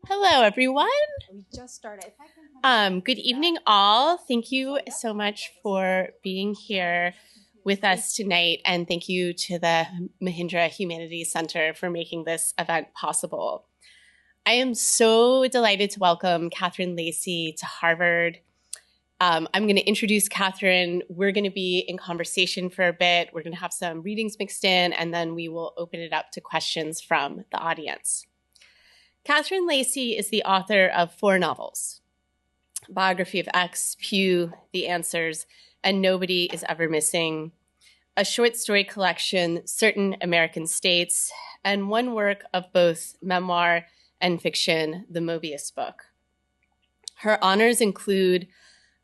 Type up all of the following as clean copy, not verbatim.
Hello, everyone. We just started. Good evening, all. Thank you so much for being here with us tonight, and thank you to the Mahindra Humanities Center for making this event possible. I am so delighted to welcome Catherine Lacey to Harvard. I'm going to introduce Catherine. We're going to be in conversation for a bit. We're going to have some readings mixed in, and then we will open it up to questions from the audience. Catherine Lacey is the author of 4 novels: Biography of X, Pew, The Answers, and Nobody is Ever Missing, a short story collection, Certain American States, and one work of both memoir and fiction, the Möbius Book. Her honors include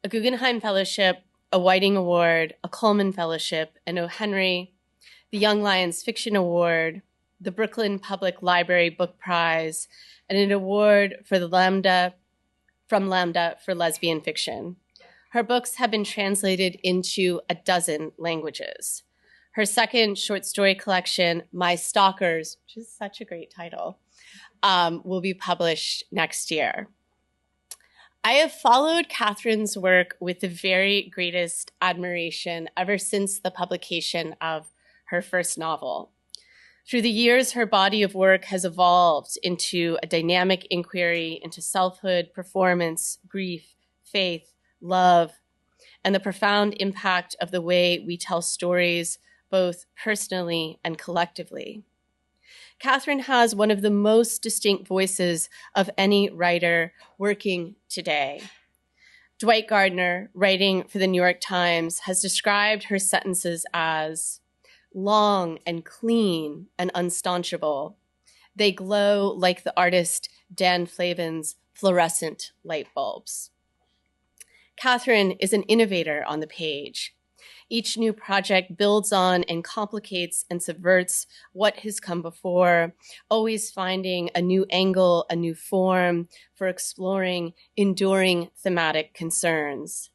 a Guggenheim Fellowship, a Whiting Award, a Cullman Fellowship, an O. Henry, the Young Lions Fiction Award, the Brooklyn Public Library Book Prize, and an award for the Lambda for lesbian fiction. Her books have been translated into 12 languages. Her second short story collection, My Stalkers, which is such a great title, will be published next year. I have followed Catherine's work with the very greatest admiration ever since the publication of her first novel. Through the years, her body of work has evolved into a dynamic inquiry into selfhood, performance, grief, faith, love, and the profound impact of the way we tell stories, both personally and collectively. Catherine has one of the most distinct voices of any writer working today. Dwight Gardner, writing for the New York Times, has described her sentences as long and clean and unstaunchable. They glow like the artist Dan Flavin's fluorescent light bulbs. Catherine is an innovator on the page. Each new project builds on and complicates and subverts what has come before, always finding a new angle, a new form for exploring enduring thematic concerns.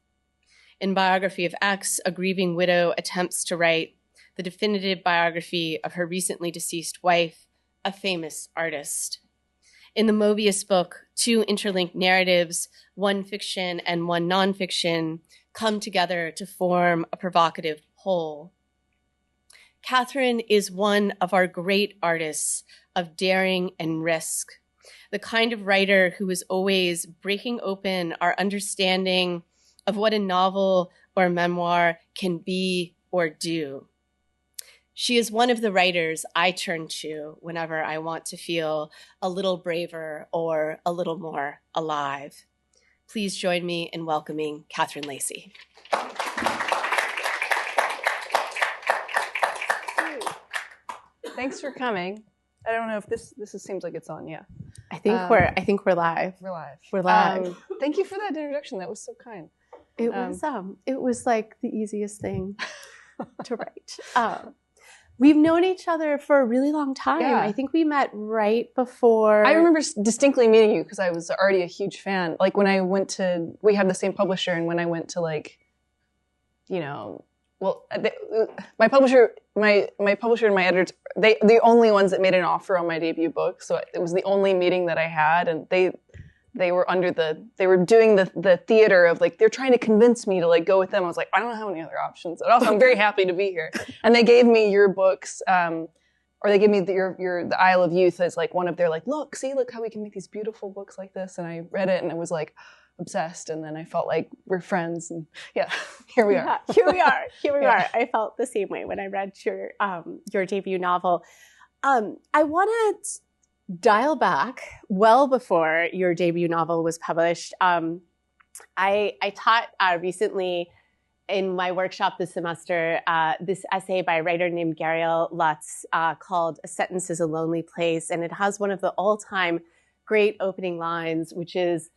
In Biography of X, a grieving widow attempts to write the definitive biography of her recently deceased wife, a famous artist. In the Möbius Book, 2 interlinked narratives, one fiction and one nonfiction, come together to form a provocative whole. Catherine is one of our great artists of daring and risk, the kind of writer who is always breaking open our understanding of what a novel or memoir can be or do. She is one of the writers I turn to whenever I want to feel a little braver or a little more alive. Please join me in welcoming Catherine Lacey. Thanks for coming. I don't know if this seems like it's on. Yeah, I think we're live. We're live. We're live. Thank you for that introduction. That was so kind. It was like the easiest thing to write. We've known each other for a really long time. Yeah. I think we met right before. I remember distinctly meeting you because I was already a huge fan. Like when I went to, we had the same publisher, and when I went to my publisher and my editors, the only ones that made an offer on my debut book. So it was the only meeting that I had, and they were doing the theater of like, they're trying to convince me to like go with them. I was like, I don't have any other options. And also I'm very happy to be here. And they gave me your books, or they gave me the Isle of Youth as like one of their like, look how we can make these beautiful books like this. And I read it and I was like obsessed. And then I felt like we're friends, and yeah, here we are. Here we are. I felt the same way when I read your debut novel. I want to dial back well before your debut novel was published. I taught recently in my workshop this semester this essay by a writer named Gabriel Lutz called "A Sentence is a Lonely Place," and it has one of the all-time great opening lines, which is,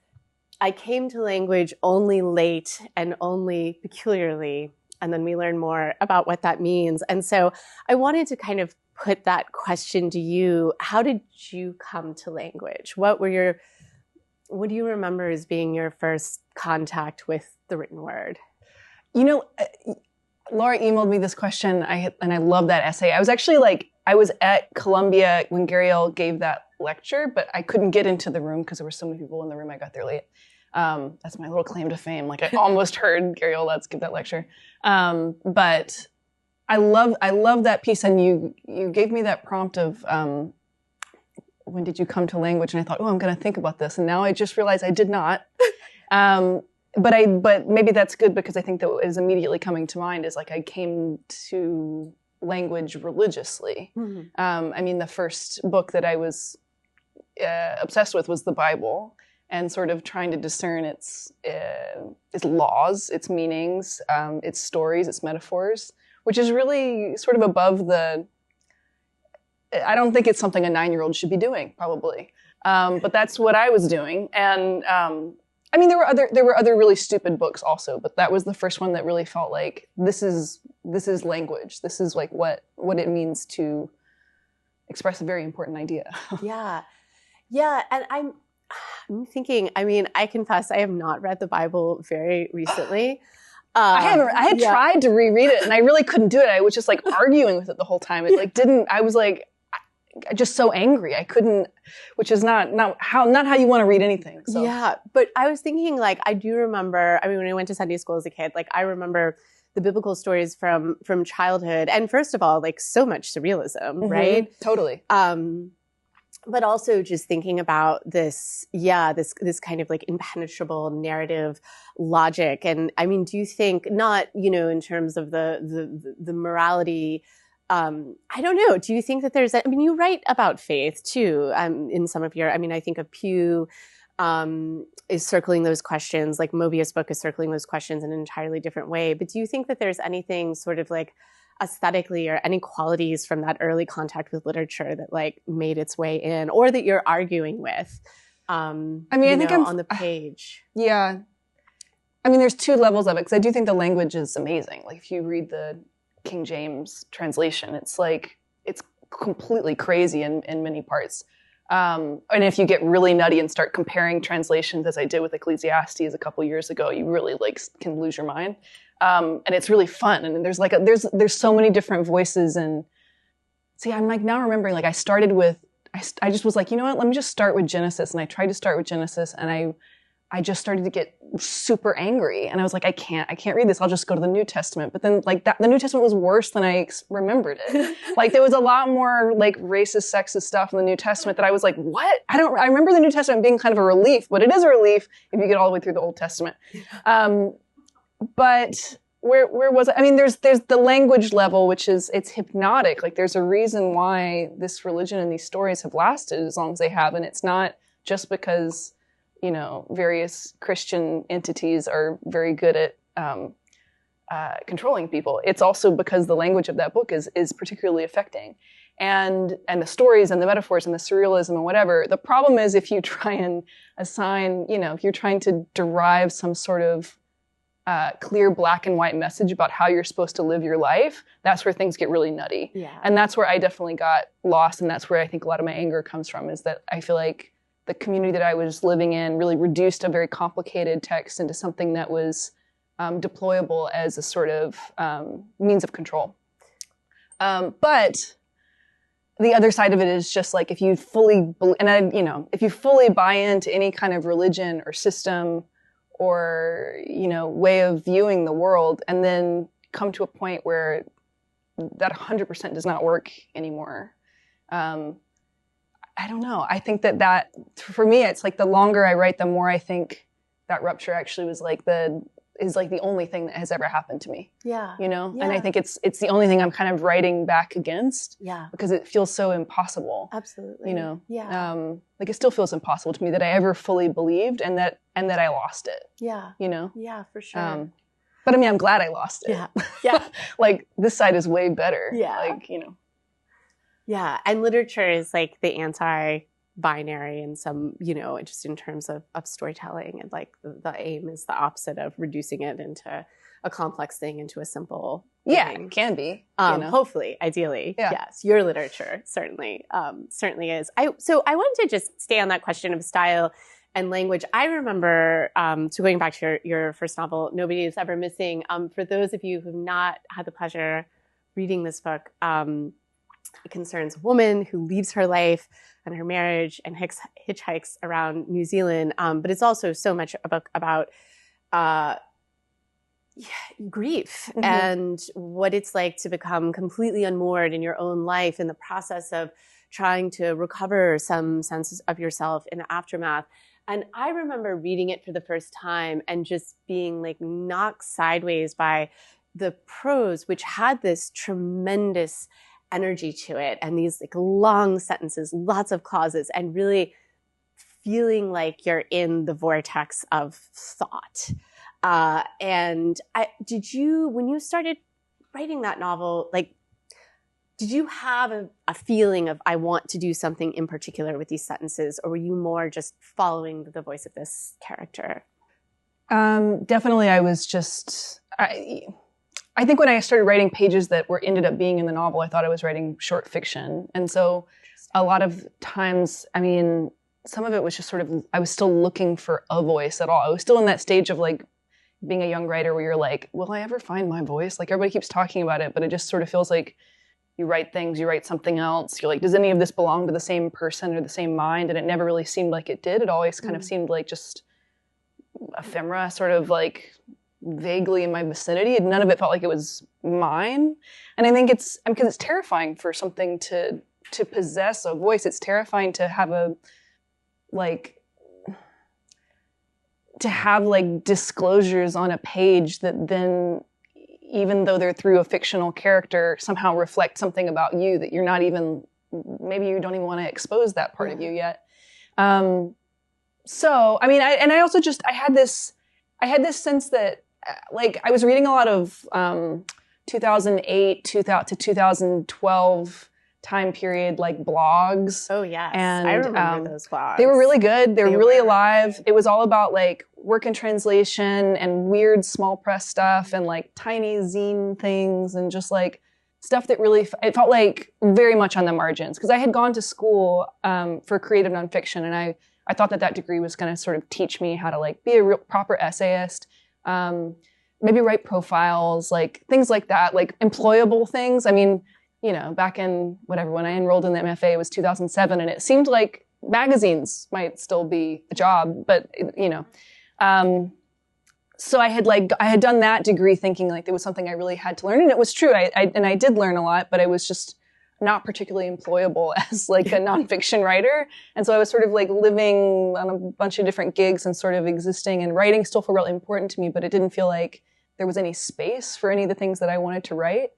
"I came to language only late and only peculiarly," and then we learn more about what that means. And so I wanted to kind of put that question to you. How did you come to language? What do you remember as being your first contact with the written word? You know, Laura emailed me this question, and I love that essay. I was actually I was at Columbia when Gabriel gave that lecture, but I couldn't get into the room because there were so many people in the room. I got there late. That's my little claim to fame. Like I almost heard Gary Olatz give that lecture. But I love that piece. And you gave me that prompt of, when did you come to language? And I thought, oh, I'm going to think about this. And now I just realized I did not. But maybe that's good because I think that what is immediately coming to mind is like I came to language religiously. Mm-hmm. I mean, the first book that I was obsessed with was the Bible, and sort of trying to discern its laws, its meanings, its stories, its metaphors, which is really sort of above the. I don't think it's something a 9-year-old should be doing, probably, but that's what I was doing, and. I mean, there were other really stupid books also, but that was the first one that really felt like this is language. This is like what it means to express a very important idea. Yeah, and I'm thinking. I mean, I confess I have not read the Bible very recently. I had tried to reread it, and I really couldn't do it. I was just like arguing with it the whole time. It like didn't. I was like. Just so angry. I couldn't, which is not how you want to read anything. So. Yeah. But I was thinking like, I do remember, I mean, when I went to Sunday school as a kid, like I remember the biblical stories from childhood. And first of all, like so much surrealism, mm-hmm. right? Totally. But also just thinking about this kind of like impenetrable narrative logic. And I mean, do you think not, in terms of the morality, I don't know. Do you think that you write about faith too, in some of your, I think of Pew, is circling those questions, like Möbius Book is circling those questions in an entirely different way. But do you think that there's anything sort of like aesthetically or any qualities from that early contact with literature that like made its way in or that you're arguing with, I think I'm on the page? Yeah. I mean, there's two levels of it because I do think the language is amazing. Like if you read the King James translation, it's like it's completely crazy in many parts, and if you get really nutty and start comparing translations as I did with Ecclesiastes a couple years ago, you really like can lose your mind, and it's really fun. And there's like there's so many different voices. And see, I'm like now remembering like I started with I just was like, you know what, let me just start with Genesis, and I tried to start with Genesis, and I just started to get super angry, and I was like, I can't read this. I'll just go to the New Testament. But then, like the New Testament was worse than I remembered it. Like there was a lot more like racist, sexist stuff in the New Testament that I was like, what? I remember the New Testament being kind of a relief, but it is a relief if you get all the way through the Old Testament. But where was it? I mean, there's the language level, which is it's hypnotic. Like there's a reason why this religion and these stories have lasted as long as they have, and it's not just because. Various Christian entities are very good at controlling people. It's also because the language of that book is particularly affecting. And the stories and the metaphors and the surrealism and whatever. The problem is if you try and assign, if you're trying to derive some sort of clear black and white message about how you're supposed to live your life, that's where things get really nutty. Yeah. And that's where I definitely got lost, and that's where I think a lot of my anger comes from, is that I feel like the community that I was living in really reduced a very complicated text into something that was deployable as a sort of means of control. But the other side of it is just like if you fully, if you fully buy into any kind of religion or system or, way of viewing the world, and then come to a point where that 100% does not work anymore. I don't know. I think that for me, it's like the longer I write, the more I think that rupture actually was like the only thing that has ever happened to me. Yeah. Yeah. And I think it's the only thing I'm kind of writing back against. Yeah. Because it feels so impossible. Absolutely. Yeah. Like it still feels impossible to me that I ever fully believed and that I lost it. Yeah. Yeah, for sure. But I mean, I'm glad I lost it. Yeah. Yeah. Like this side is way better. Yeah. Like, Yeah, and literature is like the anti-binary in some, just in terms of storytelling, and like the aim is the opposite of reducing it into a complex thing into a simple thing. Yeah, it can be. Hopefully, ideally, yes. Your literature certainly is. So I wanted to just stay on that question of style and language. I remember, so going back to your first novel, Nobody is Ever Missing. For those of you who've not had the pleasure reading this book, It concerns a woman who leaves her life and her marriage and hitchhikes around New Zealand. But it's also so much about grief and what it's like to become completely unmoored in your own life in the process of trying to recover some sense of yourself in the aftermath. And I remember reading it for the first time and just being like knocked sideways by the prose, which had this tremendous energy to it and these like long sentences, lots of clauses, and really feeling like you're in the vortex of thought. When you started writing that novel, like, did you have a feeling of, I want to do something in particular with these sentences, or were you more just following the voice of this character? Definitely, I was just, I think when I started writing pages that ended up being in the novel, I thought I was writing short fiction. And so a lot of times, I mean, some of it was just sort of, I was still looking for a voice at all. I was still in that stage of like being a young writer where you're like, will I ever find my voice? Like everybody keeps talking about it, but it just sort of feels like you write things, you write something else. You're like, does any of this belong to the same person or the same mind? And it never really seemed like it did. It always kind of seemed like just ephemera, sort of like vaguely in my vicinity. None of it felt like it was mine. And I think it's because it's terrifying for something to possess a voice. It's terrifying to have disclosures on a page that then, even though they're through a fictional character, somehow reflect something about you that you're not even, maybe you don't even want to expose that part of you yet. So, I mean, I had this sense that, like, I was reading a lot of 2008 to 2012 time period, like blogs. Oh, yes. And I remember those blogs. They were really good. They were really alive. It was all about like work and translation and weird small press stuff and like tiny zine things and just like stuff that really, it felt like very much on the margins. Because I had gone to school for creative nonfiction, and I thought that degree was going to sort of teach me how to like be a real proper essayist, maybe write profiles, like things like that, like employable things. I mean, you know, back in whatever, when I enrolled in the MFA, it was 2007, and it seemed like magazines might still be a job, but you know. So I had done that degree thinking like there was something I really had to learn, and it was true. I did learn a lot, but I was just not particularly employable as like a nonfiction writer. And so I was sort of like living on a bunch of different gigs and sort of existing, and writing still felt really important to me, but it didn't feel like there was any space for any of the things that I wanted to write.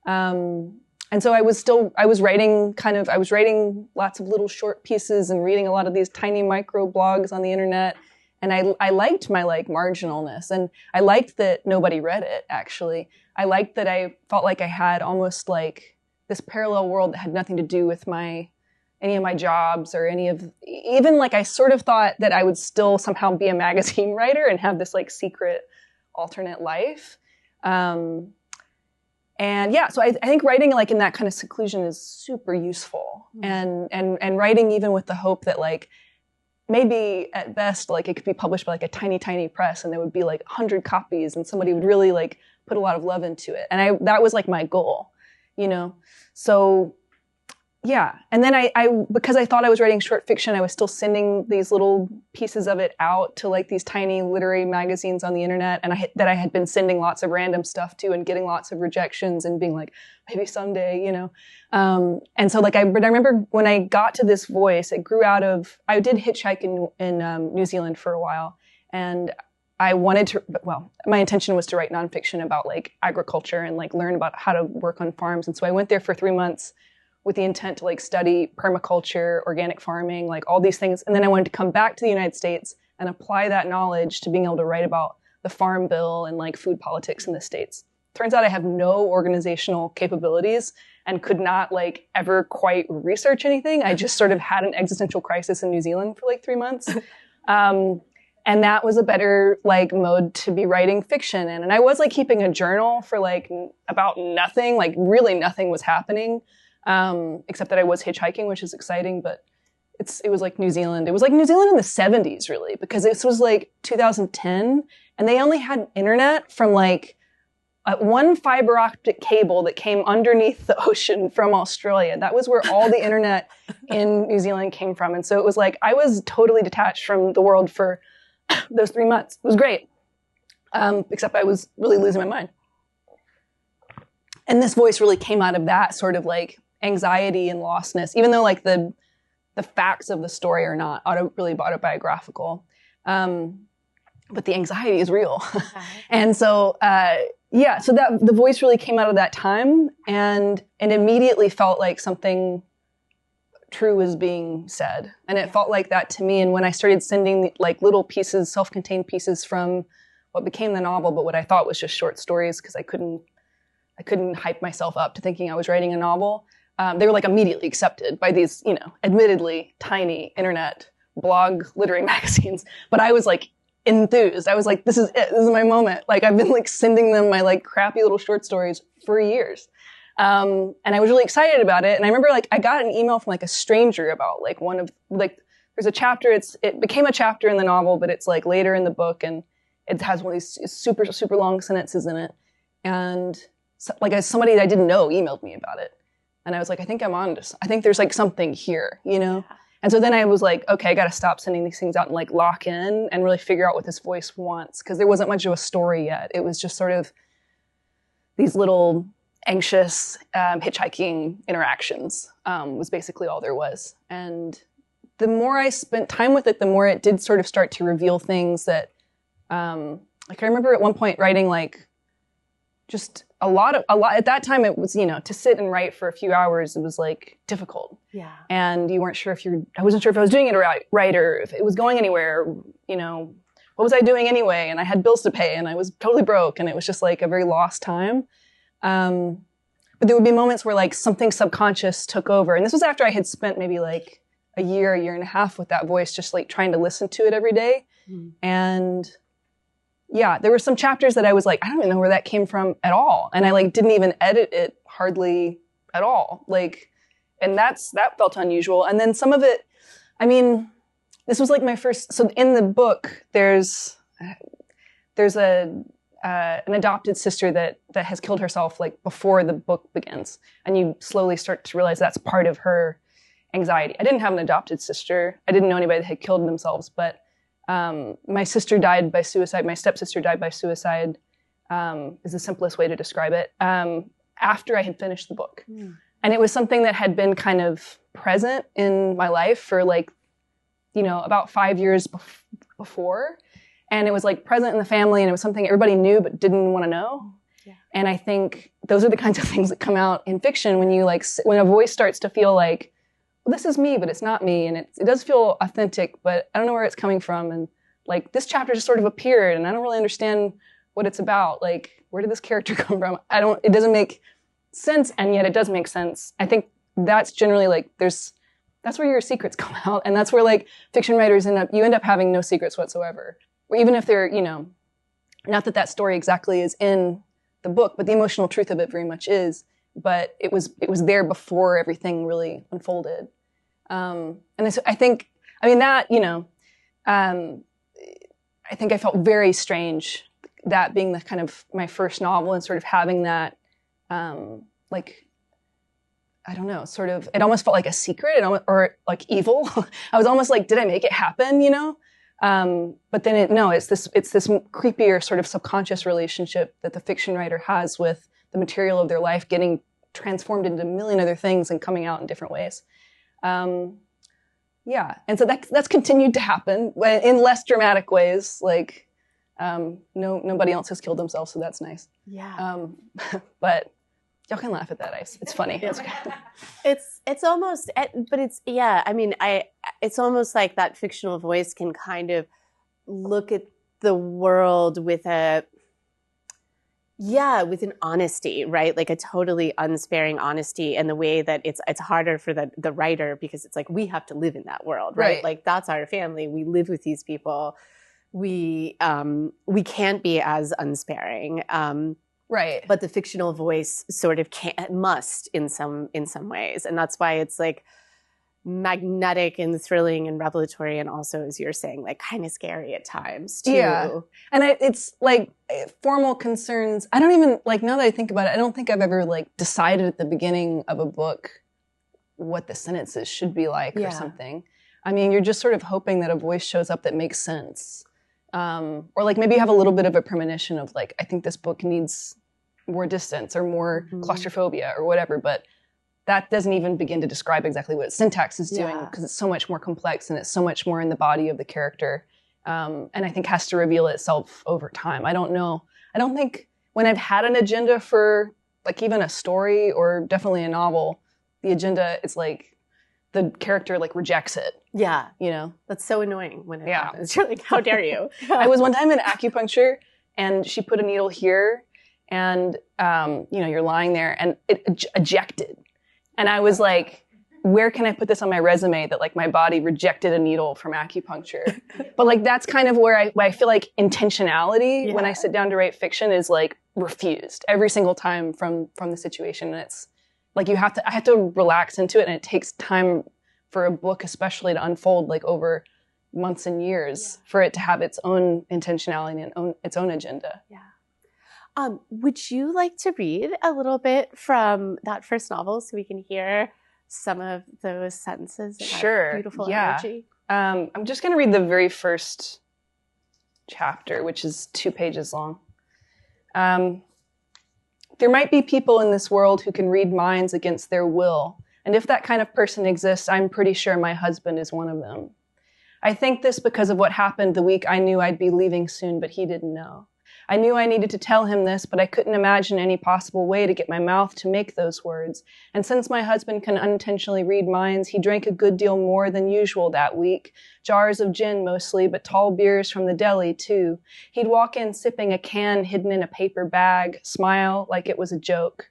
And so I was writing lots of little short pieces and reading a lot of these tiny micro blogs on the internet. And I liked my like marginalness, and I liked that nobody read it, actually. I liked that I felt like I had almost like this parallel world that had nothing to do with any of my jobs or even like I sort of thought that I would still somehow be a magazine writer and have this like secret alternate life. And yeah, so I think writing like in that kind of seclusion is super useful, and writing even with the hope that like maybe at best like it could be published by like a tiny press, and there would be like 100 copies, and somebody would really like put a lot of love into it, and that was like my goal, you know. So yeah, and then I because I thought I was writing short fiction, I was still sending these little pieces of it out to like these tiny literary magazines on the internet, and I had been sending lots of random stuff to and getting lots of rejections and being like, maybe someday, you know. And so like I remember when I got to this voice, it grew out of, I did hitchhike in New Zealand for a while, and I wanted to, my intention was to write nonfiction about like agriculture and like learn about how to work on farms. And so I went there for 3 months with the intent to like study permaculture, organic farming, like all these things. And then I wanted to come back to the United States and apply that knowledge to being able to write about the Farm Bill and like food politics in the States. Turns out I have no organizational capabilities and could not like ever quite research anything. I just sort of had an existential crisis in New Zealand for like 3 months. And that was a better like mode to be writing fiction in. And I was like keeping a journal for like about nothing, like really nothing was happening. Except that I was hitchhiking, which is exciting, but it was like New Zealand. It was like New Zealand in the 70s, really, because this was like 2010, and they only had internet from like one fiber optic cable that came underneath the ocean from Australia. That was where all the internet in New Zealand came from. And so it was like, I was totally detached from the world for those 3 months. It was great. Except I was really losing my mind. And this voice really came out of that sort of like anxiety and lostness, even though like the facts of the story are not really autobiographical. But the anxiety is real. And so, so that the voice really came out of that time and immediately felt like something true was being said. And it felt like that to me. And when I started sending like little pieces, self-contained pieces from what became the novel, but what I thought was just short stories because I couldn't hype myself up to thinking I was writing a novel. They were like immediately accepted by these, admittedly tiny internet blog literary magazines. But I was like enthused. I was like, this is it. This is my moment. Like I've been like sending them my like crappy little short stories for years. And I was really excited about it. And I remember like I got an email from like a stranger about like one of like, there's a chapter, it became a chapter in the novel, but it's like later in the book and it has one of these super, super long sentences in it. And so, like somebody that I didn't know emailed me about it. And I was like, I think I'm on to, I think there's like something here, Yeah. And so then I was like, okay, I got to stop sending these things out and like lock in and really figure out what this voice wants. Because there wasn't much of a story yet. It was just sort of these little anxious hitchhiking interactions was basically all there was. And the more I spent time with it, the more it did sort of start to reveal things that, like I remember at one point writing like just a lot at that time it was, to sit and write for a few hours, it was like difficult. Yeah. And you weren't sure I wasn't sure if I was doing it right or if it was going anywhere, what was I doing anyway? And I had bills to pay and I was totally broke and it was just like a very lost time. But there would be moments where like something subconscious took over. And this was after I had spent maybe like a year and a half with that voice, just like trying to listen to it every day. Mm. And yeah, there were some chapters that I was like, I don't even know where that came from at all. And I like didn't even edit it hardly at all. Like, and that felt unusual. And then some of it, I mean, this was like my first, so in the book, there's an adopted sister that has killed herself like before the book begins. And you slowly start to realize that's part of her anxiety. I didn't have an adopted sister. I didn't know anybody that had killed themselves, but my sister died by suicide. My stepsister died by suicide, is the simplest way to describe it, after I had finished the book. Mm. And it was something that had been kind of present in my life for like, about 5 years before. And it was like present in the family and it was something everybody knew but didn't want to know. Yeah. And I think those are the kinds of things that come out in fiction when you like, when a voice starts to feel like, well, this is me, but it's not me. And it does feel authentic, but I don't know where it's coming from. And like this chapter just sort of appeared and I don't really understand what it's about. Like, where did this character come from? It doesn't make sense. And yet it does make sense. I think that's generally like, that's where your secrets come out. And that's where like fiction writers end up having no secrets whatsoever. Or even if they're, not that story exactly is in the book, but the emotional truth of it very much is. But it was there before everything really unfolded. And I think I think I felt very strange that being the kind of my first novel and sort of having that, like, I don't know, sort of, it almost felt like a secret or like evil. I was almost like, did I make it happen, But then it's this creepier sort of subconscious relationship that the fiction writer has with the material of their life getting transformed into a million other things and coming out in different ways. And so that's continued to happen in less dramatic ways. Like, nobody else has killed themselves, so that's nice. Yeah. But y'all can laugh at that. It's funny. It's okay. It's almost, but it's, yeah. I mean, it's almost like that fictional voice can kind of look at the world with an honesty, right? Like a totally unsparing honesty, and the way that it's harder for the writer because it's like we have to live in that world, right? Like that's our family. We live with these people. We can't be as unsparing, right? But the fictional voice sort of must in some ways, and that's why it's like magnetic and thrilling and revelatory, and also, as you're saying, like kind of scary at times too. Yeah. And it's like formal concerns. I don't even, like, now that I think about it, I don't think I've ever like decided at the beginning of a book what the sentences should be like or something. I mean, you're just sort of hoping that a voice shows up that makes sense. Or like maybe you have a little bit of a premonition of like, I think this book needs more distance or more claustrophobia or whatever, but that doesn't even begin to describe exactly what syntax is doing because it's so much more complex and it's so much more in the body of the character. And I think has to reveal itself over time. I don't know. I don't think when I've had an agenda for like even a story or definitely a novel, the agenda is like the character like rejects it. Yeah. You know? That's so annoying when it happens. You're like, how dare you? I was one time in acupuncture and she put a needle here and, you know, you're lying there and it ejected. And I was like, where can I put this on my resume that like my body rejected a needle from acupuncture? But like, that's kind of where I feel like intentionality when I sit down to write fiction is like refused every single time from the situation. And it's like, I have to relax into it. And it takes time for a book, especially to unfold like over months and years for it to have its own intentionality and its own agenda. Yeah. Would you like to read a little bit from that first novel so we can hear some of those sentences and that beautiful energy? I'm just going to read the very first chapter, which is 2 pages long. There might be people in this world who can read minds against their will, and if that kind of person exists, I'm pretty sure my husband is one of them. I think this because of what happened the week I knew I'd be leaving soon, but he didn't know. I knew I needed to tell him this, but I couldn't imagine any possible way to get my mouth to make those words. And since my husband can unintentionally read minds, he drank a good deal more than usual that week. Jars of gin mostly, but tall beers from the deli too. He'd walk in sipping a can hidden in a paper bag, smile like it was a joke.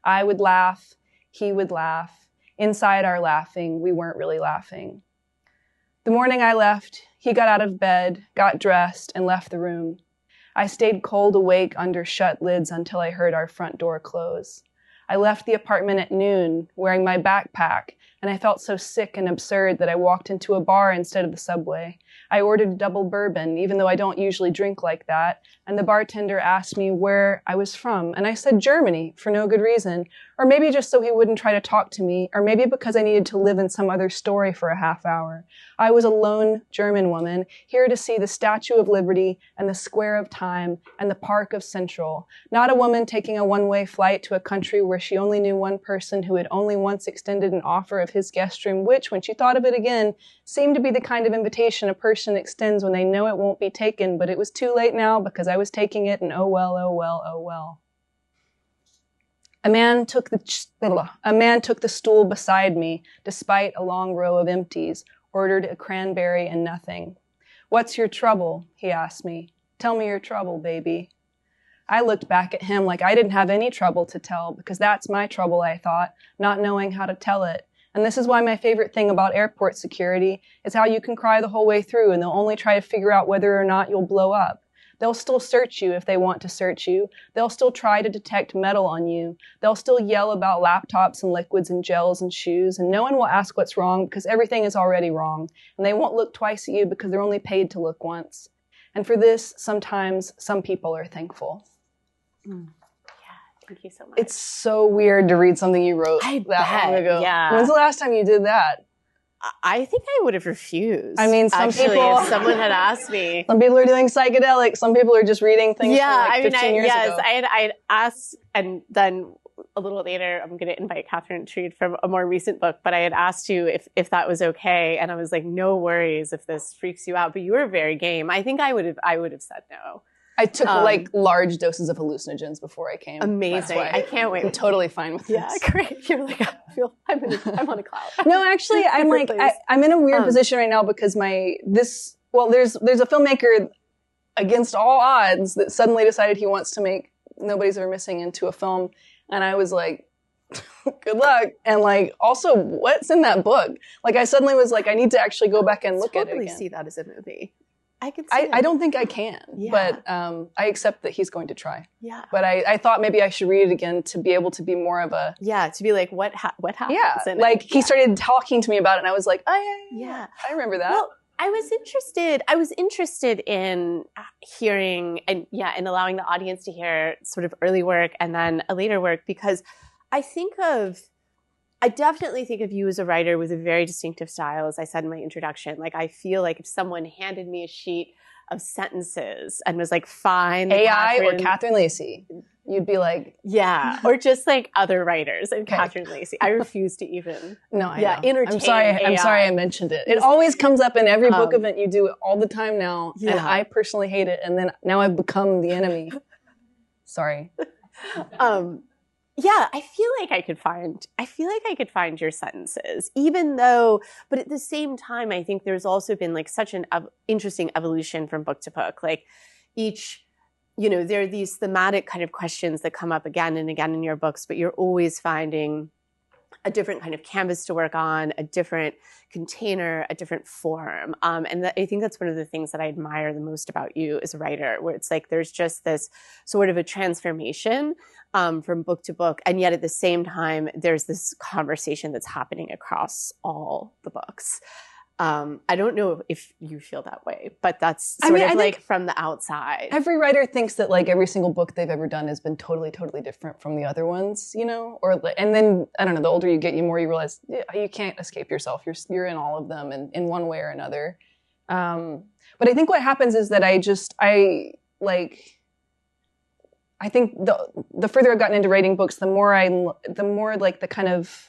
I would laugh, he would laugh. Inside our laughing, we weren't really laughing. The morning I left, he got out of bed, got dressed, and left the room. I stayed cold awake under shut lids until I heard our front door close. I left the apartment at noon, wearing my backpack, and I felt so sick and absurd that I walked into a bar instead of the subway. I ordered a double bourbon, even though I don't usually drink like that, and the bartender asked me where I was from, and I said Germany, for no good reason, or maybe just so he wouldn't try to talk to me, or maybe because I needed to live in some other story for a half hour. I was a lone German woman, here to see the Statue of Liberty and the Square of Time and the Park of Central, not a woman taking a one-way flight to a country where she only knew one person who had only once extended an offer of his guest room, which, when she thought of it again, seemed to be the kind of invitation a person extends when they know it won't be taken, but it was too late now because I was taking it, and oh well, oh well, oh well. A man took the stool beside me, despite a long row of empties, ordered a cranberry and nothing. What's your trouble? He asked me. Tell me your trouble, baby. I looked back at him like I didn't have any trouble to tell, because that's my trouble, I thought, not knowing how to tell it. And this is why my favorite thing about airport security is how you can cry the whole way through and they'll only try to figure out whether or not you'll blow up. They'll still search you if they want to search you. They'll still try to detect metal on you. They'll still yell about laptops and liquids and gels and shoes, and no one will ask what's wrong because everything is already wrong. And they won't look twice at you because they're only paid to look once. And for this, sometimes some people are thankful. Yeah, thank you so much. It's so weird to read something you wrote long ago. Yeah. When's the last time you did that? I think I would have refused. I mean, Actually, people, if someone had asked me. Some people are doing psychedelics. Some people are just reading things from like 15 years ago. I had asked, and then a little later, I'm going to invite Catherine to read from a more recent book, but I had asked you if that was okay, and I was like, no worries if this freaks you out, but you were very game. I think I would have said no. I took like large doses of hallucinogens before I came. Amazing. I can't wait. I'm totally fine with this. Yeah, great. You're like, I'm on a cloud. No, actually, I'm like, I'm in a weird position right now because there's a filmmaker against all odds that suddenly decided he wants to make Nobody's Ever Missing into a film. And I was like, good luck. And like, also, what's in that book? Like, I suddenly was like, I need to actually go back and look at it again. See that as a movie. I could see I don't think I can, but I accept that he's going to try. Yeah. But I thought maybe I should read it again to be able to be more of a... Yeah, to be like, what happens? Yeah, like he started talking to me about it and I was like, oh yeah, I remember that. Well, I was interested in hearing and allowing the audience to hear sort of early work and then a later work, because I definitely think of you as a writer with a very distinctive style, as I said in my introduction. Like, I feel like if someone handed me a sheet of sentences and was like, fine. AI or Catherine Lacey, you'd be like... Yeah, or just like other writers and Catherine Lacey. I refuse to even... No, I know. Entertain I'm sorry I mentioned it. It always comes up in every book event you do all the time now, and I personally hate it, and then now I've become the enemy. Sorry. Yeah, I feel like I could find your sentences, even though, but at the same time, I think there's also been like such an interesting evolution from book to book. Like each, there are these thematic kind of questions that come up again and again in your books, but you're always finding a different kind of canvas to work on, a different container, a different form. And I think that's one of the things that I admire the most about you as a writer, where it's like there's just this sort of a transformation from book to book. And yet at the same time, there's this conversation that's happening across all the books. I don't know if you feel that way, but that's sort of like from the outside. Every writer thinks that like every single book they've ever done has been totally, totally different from the other ones, and then, I don't know, the older you get, the more you realize you can't escape yourself. You're in all of them in one way or another. But I think what happens is that I think the further I've gotten into writing books, the more like the kind of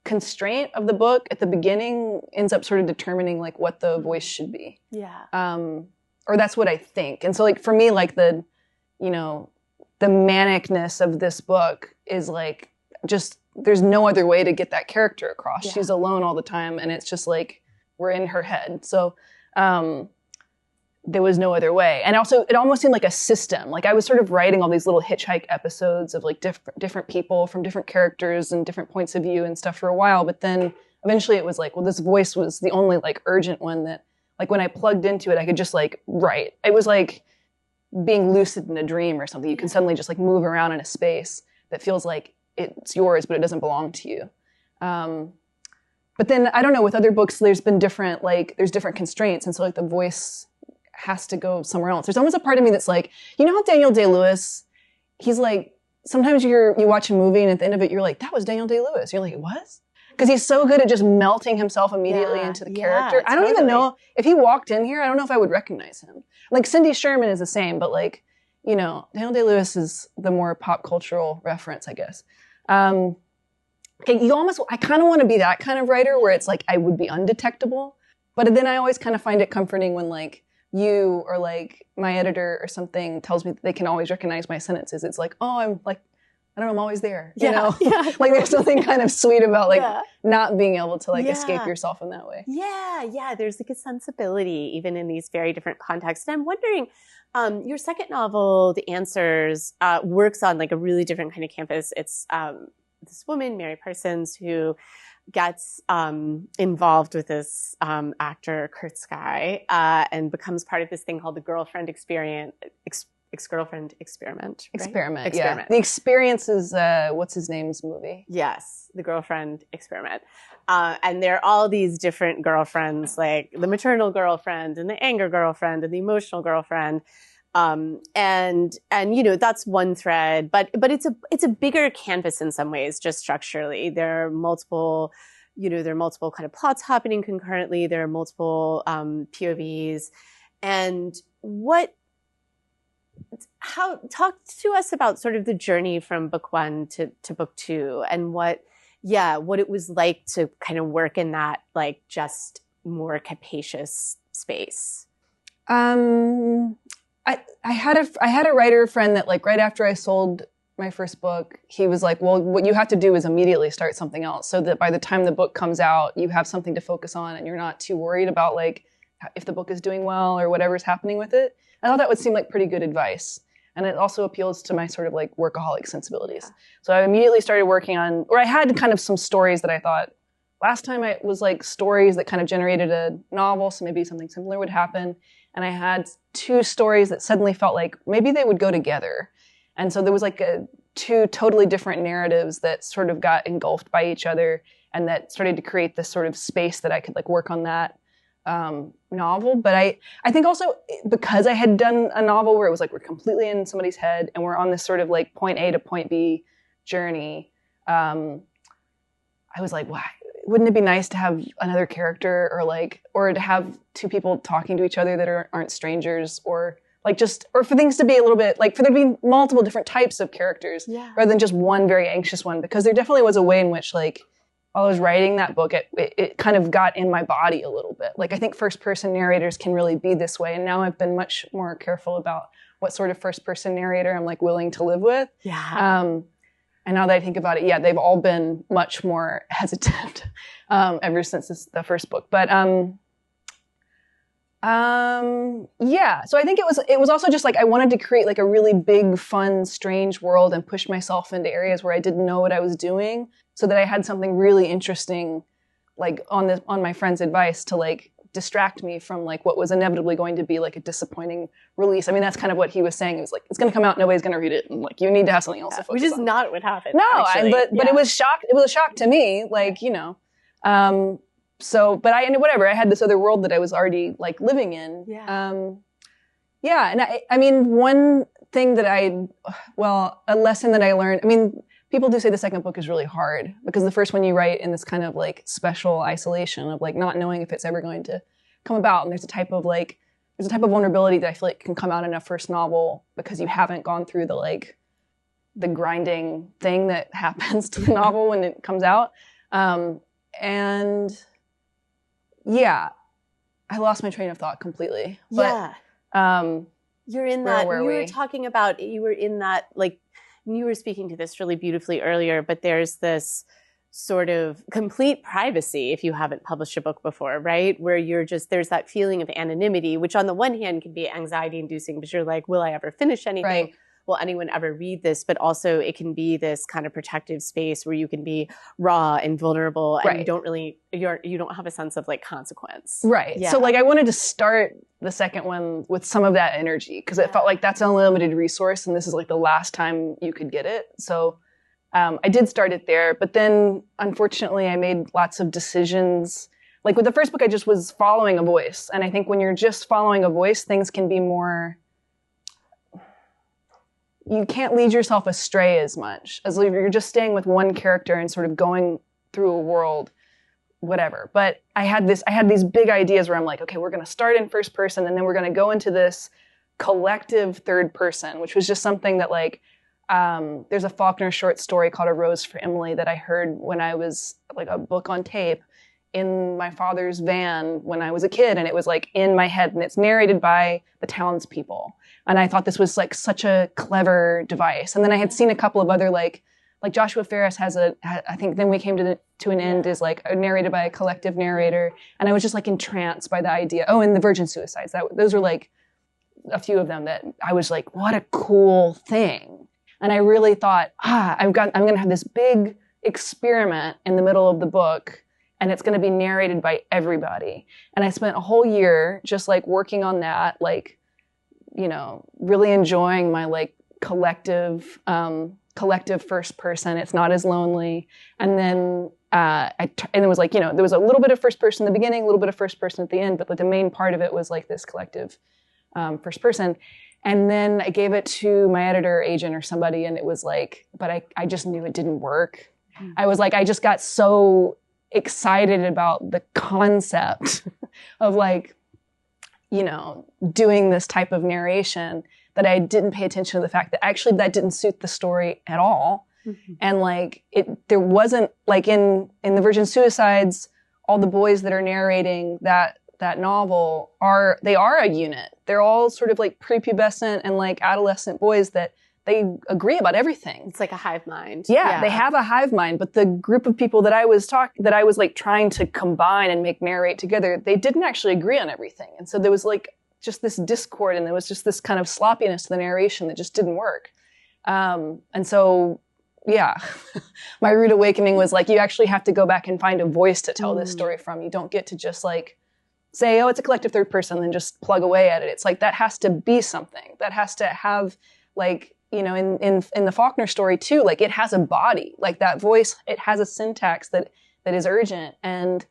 constraint of the book at the beginning ends up sort of determining like what the voice should be. Yeah. Or that's what I think. And so like for me, like the manicness of this book is like just there's no other way to get that character across. Yeah. She's alone all the time and it's just like we're in her head. So there was no other way. And also, it almost seemed like a system. Like I was sort of writing all these little hitchhike episodes of like different people from different characters and different points of view and stuff for a while. But then eventually it was like, well, this voice was the only like urgent one that like when I plugged into it, I could just like write. It was like being lucid in a dream or something. You can suddenly just like move around in a space that feels like it's yours, but it doesn't belong to you. But then I don't know, with other books, there's different constraints. And so like the voice has to go somewhere else. There's almost a part of me that's like, how Daniel Day-Lewis, he's like, sometimes you watch a movie and at the end of it, you're like, that was Daniel Day-Lewis. You're like, it was? Because he's so good at just melting himself immediately into the character. I don't even know, if he walked in here, I don't know if I would recognize him. Like Cindy Sherman is the same, but like, Daniel Day-Lewis is the more pop cultural reference, I guess. I kind of want to be that kind of writer where it's like, I would be undetectable. But then I always kind of find it comforting when like, you or like my editor or something tells me that they can always recognize my sentences. It's like, oh, I'm like, I don't know, I'm always there. Yeah. Like there's something kind of sweet about like not being able to like escape yourself in that way. Yeah. There's like a sensibility even in these very different contexts. And I'm wondering, your second novel, The Answers, works on like a really different kind of campus. It's this woman, Mary Parsons, who gets involved with this actor, Kurt Skye, and becomes part of this thing called the Girlfriend Experiment. Ex-Girlfriend Experiment, right? Experiment, yeah. The Experience is, what's his name's movie? Yes, the Girlfriend Experiment. And there are all these different girlfriends, like the maternal girlfriend and the anger girlfriend and the emotional girlfriend. And that's one thread, but it's a bigger canvas in some ways, just structurally. There are multiple kind of plots happening concurrently. There are multiple, POVs. And talk to us about sort of the journey from book one to book two and what it was like to kind of work in that, like just more capacious space. I had a writer friend that like right after I sold my first book, he was like, well, what you have to do is immediately start something else so that by the time the book comes out, you have something to focus on and you're not too worried about like if the book is doing well or whatever's happening with it. I thought that would seem like pretty good advice. And it also appeals to my sort of like workaholic sensibilities. So I immediately started working on, or I had kind of some stories that I thought last time it was like stories that kind of generated a novel, so maybe something similar would happen. And I had 2 stories that suddenly felt like maybe they would go together. And so there was like 2 totally different narratives that sort of got engulfed by each other, and that started to create this sort of space that I could like work on that novel. But I think also because I had done a novel where it was like we're completely in somebody's head and we're on this sort of like point A to point B journey, I was like, why? Wouldn't it be nice to have another character, or to have 2 people talking to each other that aren't strangers, or for things to be a little bit, like for there to be multiple different types of characters rather than just one very anxious one, because there definitely was a way in which like while I was writing that book, it kind of got in my body a little bit. Like I think first person narrators can really be this way. And now I've been much more careful about what sort of first person narrator I'm like willing to live with. Yeah. And now that I think about it, they've all been much more hesitant ever since the first book. But so I think it was also just like I wanted to create like a really big, fun, strange world and push myself into areas where I didn't know what I was doing, so that I had something really interesting, like on my friend's advice, to like distract me from like what was inevitably going to be like a disappointing release. I mean, that's kind of what he was saying. It was like, it's going to come out, nobody's going to read it, and like you need to have something else to focus on. Which is not what happened. No, but it was a shock to me, like, you know. But I had this other world that I was already like living in. Yeah. And I mean, one thing that a lesson that I learned, I mean, people do say the second book is really hard because the first one you write in this kind of like special isolation of like not knowing if it's ever going to come about. And there's a type of vulnerability that I feel like can come out in a first novel because you haven't gone through the grinding thing that happens to the novel when it comes out. And yeah, I lost my train of thought completely. But, you're in that, you were talking about, you were in that, like, you were speaking to this really beautifully earlier, but there's this sort of complete privacy if you haven't published a book before, right? Where there's that feeling of anonymity, which on the one hand can be anxiety inducing, because you're like, will I ever finish anything? Right. Will anyone ever read this? But also it can be this kind of protective space where you can be raw and vulnerable and you don't have a sense of like consequence. Right. Yeah. So like I wanted to start the second one with some of that energy because it felt like that's an unlimited resource and this is like the last time you could get it. So I did start it there, but then unfortunately I made lots of decisions. Like with the first book, I just was following a voice. And I think when you're just following a voice, things can be more, you can't lead yourself astray as much as if you're just staying with one character and sort of going through a world, whatever. But I had these big ideas where I'm like, okay, we're going to start in first person and then we're going to go into this collective third person, which was just something that like, there's a Faulkner short story called A Rose for Emily that I heard when I was like a book on tape in my father's van when I was a kid. And it was like in my head and it's narrated by the townspeople. And I thought this was like such a clever device. And then I had seen a couple of other like Joshua Ferris has I think Then We Came to an End is like narrated by a collective narrator. And I was just like entranced by the idea. Oh, and The Virgin Suicides. Those are like a few of them that I was like, what a cool thing. And I really thought, I'm going to have this big experiment in the middle of the book and it's going to be narrated by everybody. And I spent a whole year just like working on that, like, you know, really enjoying my like collective first person. It's not as lonely. And then it was like, you know, there was a little bit of first person in the beginning, a little bit of first person at the end, but like the main part of it was like this collective first person. And then I gave it to my editor agent or somebody and it was like, but I just knew it didn't work. Mm-hmm. I was like, I just got so excited about the concept of like, you know, doing this type of narration that I didn't pay attention to the fact that actually that didn't suit the story at all. Mm-hmm. And like there wasn't like in The Virgin Suicides, all the boys that are narrating that novel are a unit. They're all sort of like prepubescent and like adolescent boys that they agree about everything. It's like a hive mind. Yeah, they have a hive mind, but the group of people that I was like trying to combine and make narrate together, they didn't actually agree on everything. And so there was like just this discord and there was just this kind of sloppiness to the narration that just didn't work. And so my rude awakening was like, you actually have to go back and find a voice to tell this story from. You don't get to just like say, oh, it's a collective third person, and just plug away at it. It's like, that has to be something. That has to have, like, you know, in the Faulkner story too, like, it has a body. Like, that voice, it has a syntax that is urgent and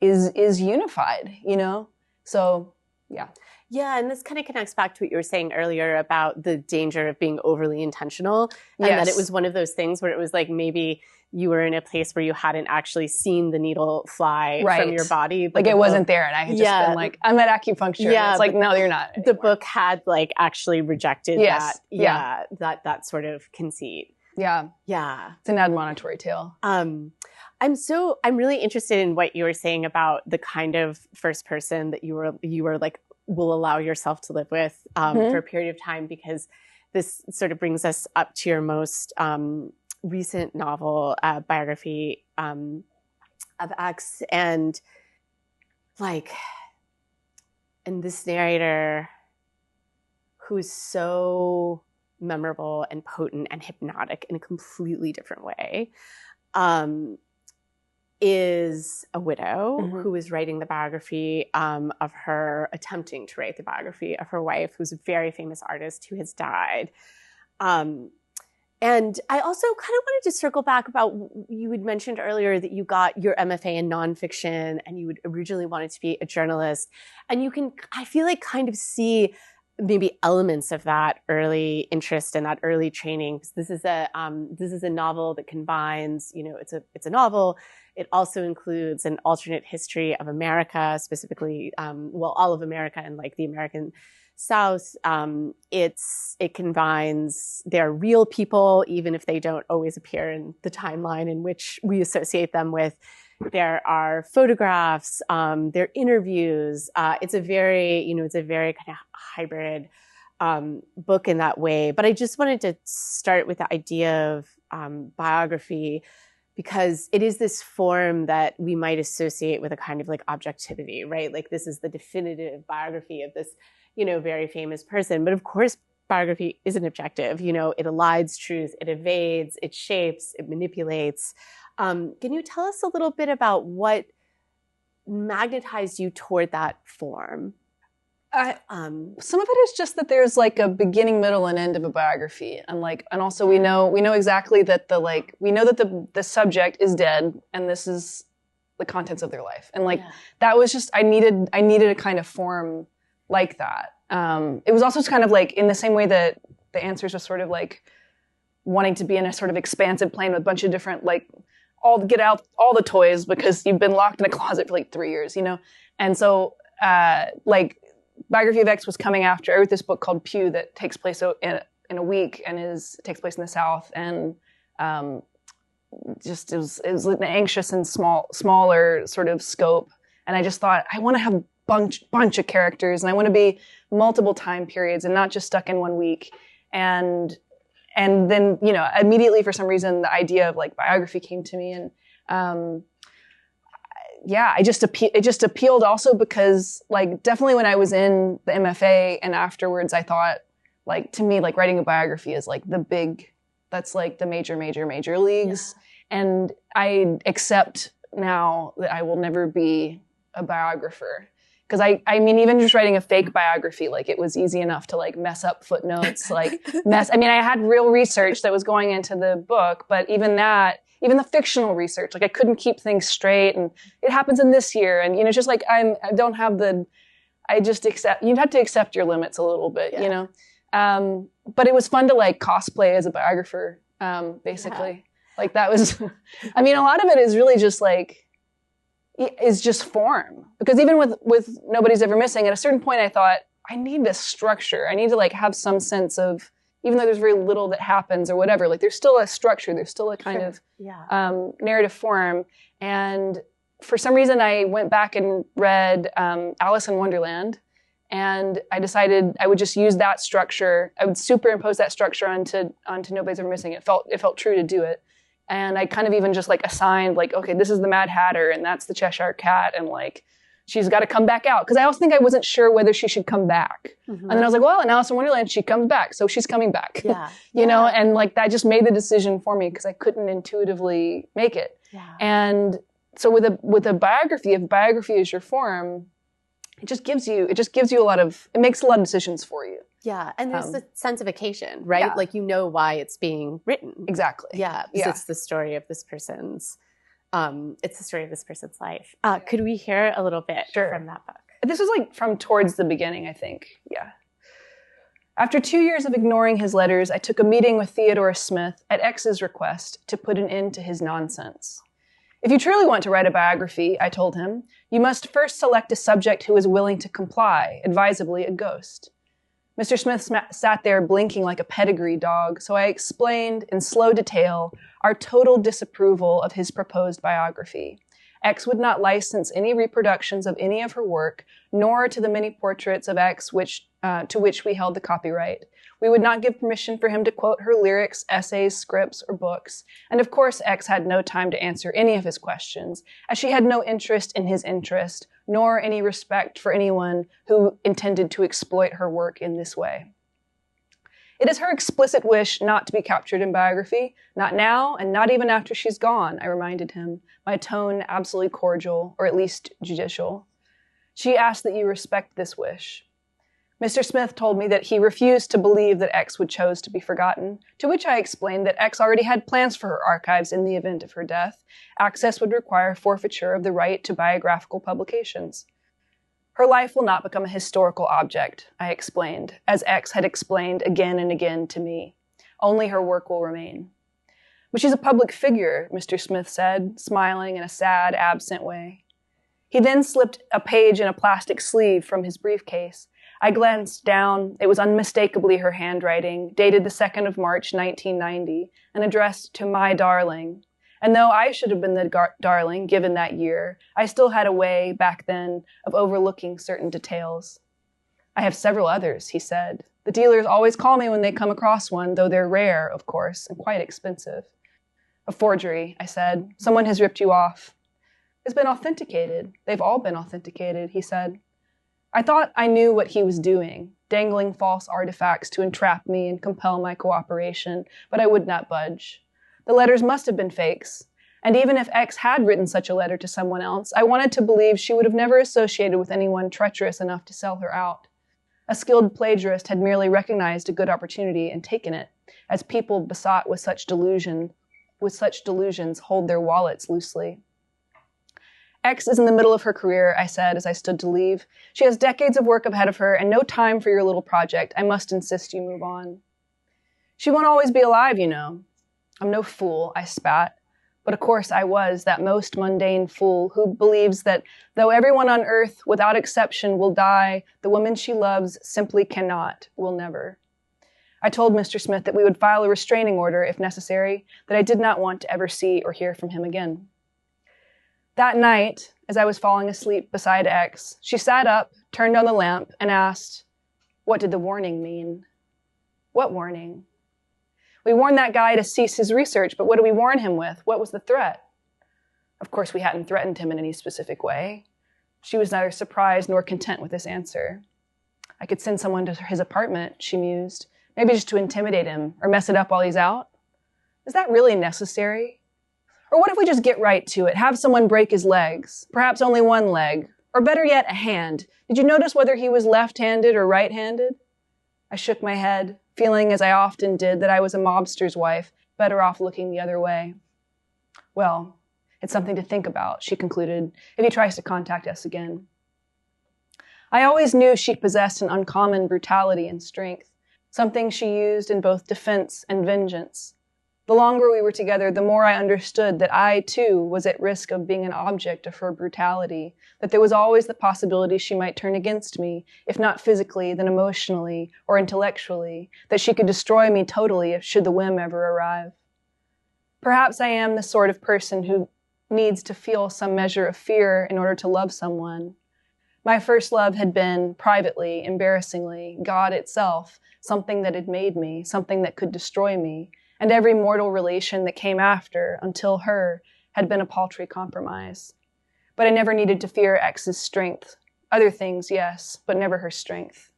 is unified, you know? So, yeah. Yeah, and this kind of connects back to what you were saying earlier about the danger of being overly intentional, and that it was one of those things where it was like, maybe you were in a place where you hadn't actually seen the needle fly from your body. Like, it wasn't there, and I had just been like, I'm at acupuncture. Yeah, and it's like, no, you're not anymore. The book had like actually rejected that sort of conceit. Yeah. Yeah. It's an admonitory tale. I'm really interested in what you were saying about the kind of first person that you were like, will allow yourself to live with for a period of time, because this sort of brings us up to your most recent novel, Biography of X, and this narrator who's so memorable and potent and hypnotic in a completely different way, is a widow who is writing the biography attempting to write the biography of her wife, who's a very famous artist who has died. And I also kind of wanted to circle back about, you had mentioned earlier that you got your MFA in nonfiction and you would originally wanted to be a journalist. And you can, I feel like, kind of see maybe elements of that early interest and that early training. This is a novel that combines, you know, it's a novel. It also includes an alternate history of America, specifically, all of America and like the American South. It combines, they're real people, even if they don't always appear in the timeline in which we associate them with. There are photographs, there are interviews. It's a very kind of hybrid book in that way. But I just wanted to start with the idea of biography, because it is this form that we might associate with a kind of like objectivity, right? Like, this is the definitive biography of this, you know, very famous person. But of course, biography isn't objective. You know, it elides truth, it evades, it shapes, it manipulates. Can you tell us a little bit about what magnetized you toward that form? Some of it is just that there's like a beginning, middle, and end of a biography, and also we know exactly that the subject is dead, and this is the contents of their life, and that was just I needed a kind of form like that. It was also kind of like in the same way that the answers was sort of like wanting to be in a sort of expansive plane with a bunch of different get out all the toys because you've been locked in a closet for like 3 years, you know, and so Biography of X was coming after. I wrote this book called Pew that takes place in a week and takes place in the South, and it was an anxious and smaller sort of scope. And I just thought, I want to have a bunch of characters, and I want to be multiple time periods and not just stuck in 1 week. And then, you know, immediately for some reason the idea of like biography came to me, and it just appealed also because, like, definitely when I was in the MFA and afterwards, I thought, like, to me, like, writing a biography is like that's like the major leagues. Yeah. And I accept now that I will never be a biographer. Because I mean, even just writing a fake biography, like, it was easy enough to like mess up footnotes, I had real research that was going into the book, but even the fictional research, like, I couldn't keep things straight, and it happens in this year, and, you know, just like you'd have to accept your limits a little bit, you know? But it was fun to like cosplay as a biographer, basically. Yeah. Like, that was, I mean, a lot of it is really just like, is just form. Because even with Nobody's Ever Missing, at a certain point I thought, I need this structure. I need to like have some sense of, even though there's very little that happens or whatever, like, there's still a structure, there's still a kind of narrative form. And for some reason I went back and read Alice in Wonderland, and I decided I would just use that structure. I would superimpose that structure onto Nobody's Ever Missing. It felt true to do it. And I kind of even just like assigned, like, okay, this is the Mad Hatter and that's the Cheshire Cat, and like she's got to come back out. Because I also think I wasn't sure whether she should come back. And then I was like, well, in Alice in Wonderland, she comes back. So she's coming back. Yeah. You know, and like that just made the decision for me because I couldn't intuitively make it. Yeah. And so with a biography, if biography is your form, it just gives you a lot of, it makes a lot of decisions for you. Yeah. And there's the sense of occasion, right? Yeah. Like, you know why it's being written. Exactly. Yeah. Because it's the story of this person's, life. Could we hear a little bit from that book? This was like from towards the beginning, I think. Yeah. After 2 years of ignoring his letters, I took a meeting with Theodore Smith at X's request to put an end to his nonsense. If you truly want to write a biography, I told him, you must first select a subject who is willing to comply, advisably a ghost. Mr. Smith sat there blinking like a pedigree dog, so I explained in slow detail our total disapproval of his proposed biography. X would not license any reproductions of any of her work, nor to the many portraits of X to which we held the copyright. We would not give permission for him to quote her lyrics, essays, scripts, or books. And of course, X had no time to answer any of his questions, as she had no interest in his interest, nor any respect for anyone who intended to exploit her work in this way. It is her explicit wish not to be captured in biography, not now, and not even after she's gone, I reminded him, my tone absolutely cordial, or at least judicial. She asked that you respect this wish. Mr. Smith told me that he refused to believe that X would choose to be forgotten, to which I explained that X already had plans for her archives in the event of her death. Access would require forfeiture of the right to biographical publications. Her life will not become a historical object, I explained, as X had explained again and again to me. Only her work will remain. But she's a public figure, Mr. Smith said, smiling in a sad, absent way. He then slipped a page in a plastic sleeve from his briefcase. I glanced down. It was unmistakably her handwriting, dated the 2nd of March, 1990, and addressed to my darling. And though I should have been the darling, given that year, I still had a way, back then, of overlooking certain details. I have several others, he said. The dealers always call me when they come across one, though they're rare, of course, and quite expensive. A forgery, I said. Someone has ripped you off. It's been authenticated. They've all been authenticated, he said. I thought I knew what he was doing, dangling false artifacts to entrap me and compel my cooperation, but I would not budge. The letters must have been fakes, and even if X had written such a letter to someone else, I wanted to believe she would have never associated with anyone treacherous enough to sell her out. A skilled plagiarist had merely recognized a good opportunity and taken it, as people besought with such delusions hold their wallets loosely. X is in the middle of her career, I said as I stood to leave. She has decades of work ahead of her and no time for your little project. I must insist you move on. She won't always be alive, you know. I'm no fool, I spat. But of course I was that most mundane fool who believes that though everyone on earth, without exception, will die, the woman she loves simply cannot, will never. I told Mr. Smith that we would file a restraining order if necessary, that I did not want to ever see or hear from him again. That night, as I was falling asleep beside X, she sat up, turned on the lamp, and asked, what did the warning mean? What warning? We warned that guy to cease his research, but what did we warn him with? What was the threat? Of course, we hadn't threatened him in any specific way. She was neither surprised nor content with this answer. I could send someone to his apartment, she mused, maybe just to intimidate him or mess it up while he's out. Is that really necessary? Or what if we just get right to it, have someone break his legs, perhaps only one leg, or better yet, a hand. Did you notice whether he was left-handed or right-handed? I shook my head, feeling, as I often did, that I was a mobster's wife, better off looking the other way. Well, it's something to think about, she concluded, if he tries to contact us again. I always knew she possessed an uncommon brutality and strength, something she used in both defense and vengeance. The longer we were together, the more I understood that I, too, was at risk of being an object of her brutality, that there was always the possibility she might turn against me, if not physically, then emotionally or intellectually, that she could destroy me totally should the whim ever arrive. Perhaps I am the sort of person who needs to feel some measure of fear in order to love someone. My first love had been, privately, embarrassingly, God itself, something that had made me, something that could destroy me, and every mortal relation that came after, until her, had been a paltry compromise. but I never needed to fear X's strength. Other things, yes, but never her strength.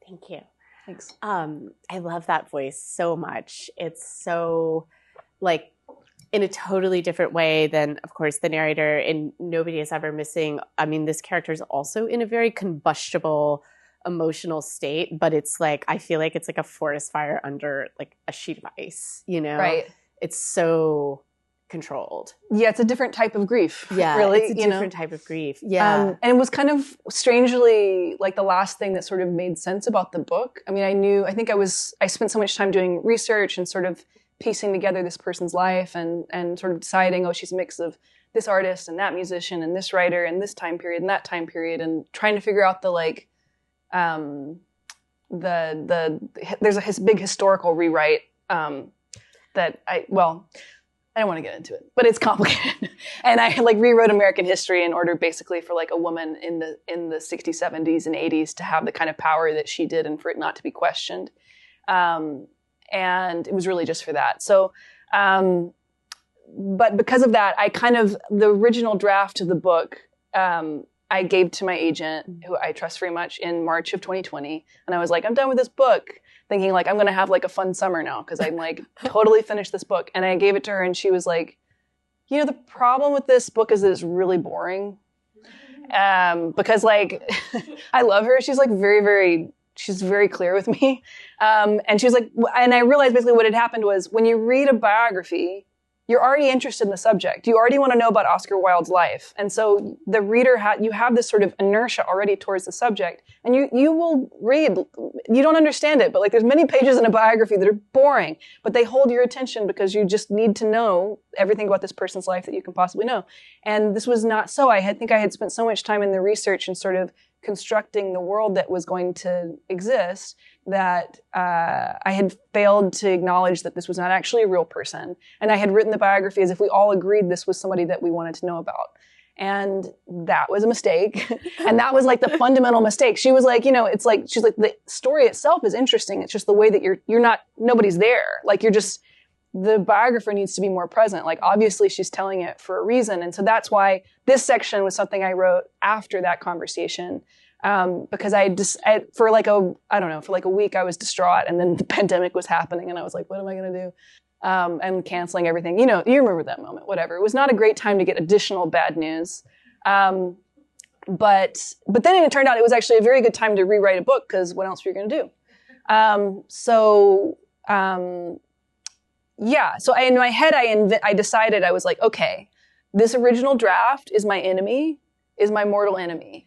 Thank you. Thanks. I love that voice so much. It's so, like, in a totally different way than, of course, the narrator in Nobody Is Ever Missing. I mean, this character is also in a very combustible, emotional state, but it's like, I feel like it's like a forest fire under like a sheet of ice, you know? Right. It's so controlled. Yeah, it's a different type of grief. Yeah, really, it's a different type of grief. Yeah. And it was kind of strangely like the last thing that sort of made sense about the book. I mean, I spent so much time doing research and sort of piecing together this person's life and sort of deciding, oh, she's a mix of this artist and that musician and this writer and this time period and that time period, and trying to figure out the like, there's a big historical rewrite that I don't want to get into it, but it's complicated. And I like rewrote American history in order basically for like a woman in the 60s, 70s, and 80s to have the kind of power that she did and for it not to be questioned. And it was really just for that. So, but because of that, the original draft of the book, I gave to my agent, who I trust very much, in March of 2020. And I was like, I'm done with this book, thinking like, I'm going to have like a fun summer now because I'm like totally finished this book. And I gave it to her and she was like, you know, the problem with this book is that it's really boring. Because like, I love her. She's like she's very clear with me. And she was like, and I realized basically what had happened was when you read a biography, you're already interested in the subject. You already want to know about Oscar Wilde's life. And so the reader, you have this sort of inertia already towards the subject. And you will read, you don't understand it, but like there's many pages in a biography that are boring, but they hold your attention because you just need to know everything about this person's life that you can possibly know. And this was not so. I think I had spent so much time in the research and sort of constructing the world that was going to exist that I had failed to acknowledge that this was not actually a real person. And I had written the biography as if we all agreed this was somebody that we wanted to know about. And that was a mistake. And that was like the fundamental mistake. She was like, you know, she's like, the story itself is interesting. It's just the way that nobody's there. Like the biographer needs to be more present. Like obviously she's telling it for a reason. And so that's why this section was something I wrote after that conversation. Because for like a week I was distraught, and then the pandemic was happening and I was like, what am I going to do? And canceling everything. You know, you remember that moment, whatever. It was not a great time to get additional bad news. But then it turned out it was actually a very good time to rewrite a book because what else were you going to do? So in my head, I decided, I was like, okay, this original draft is my enemy, is my mortal enemy.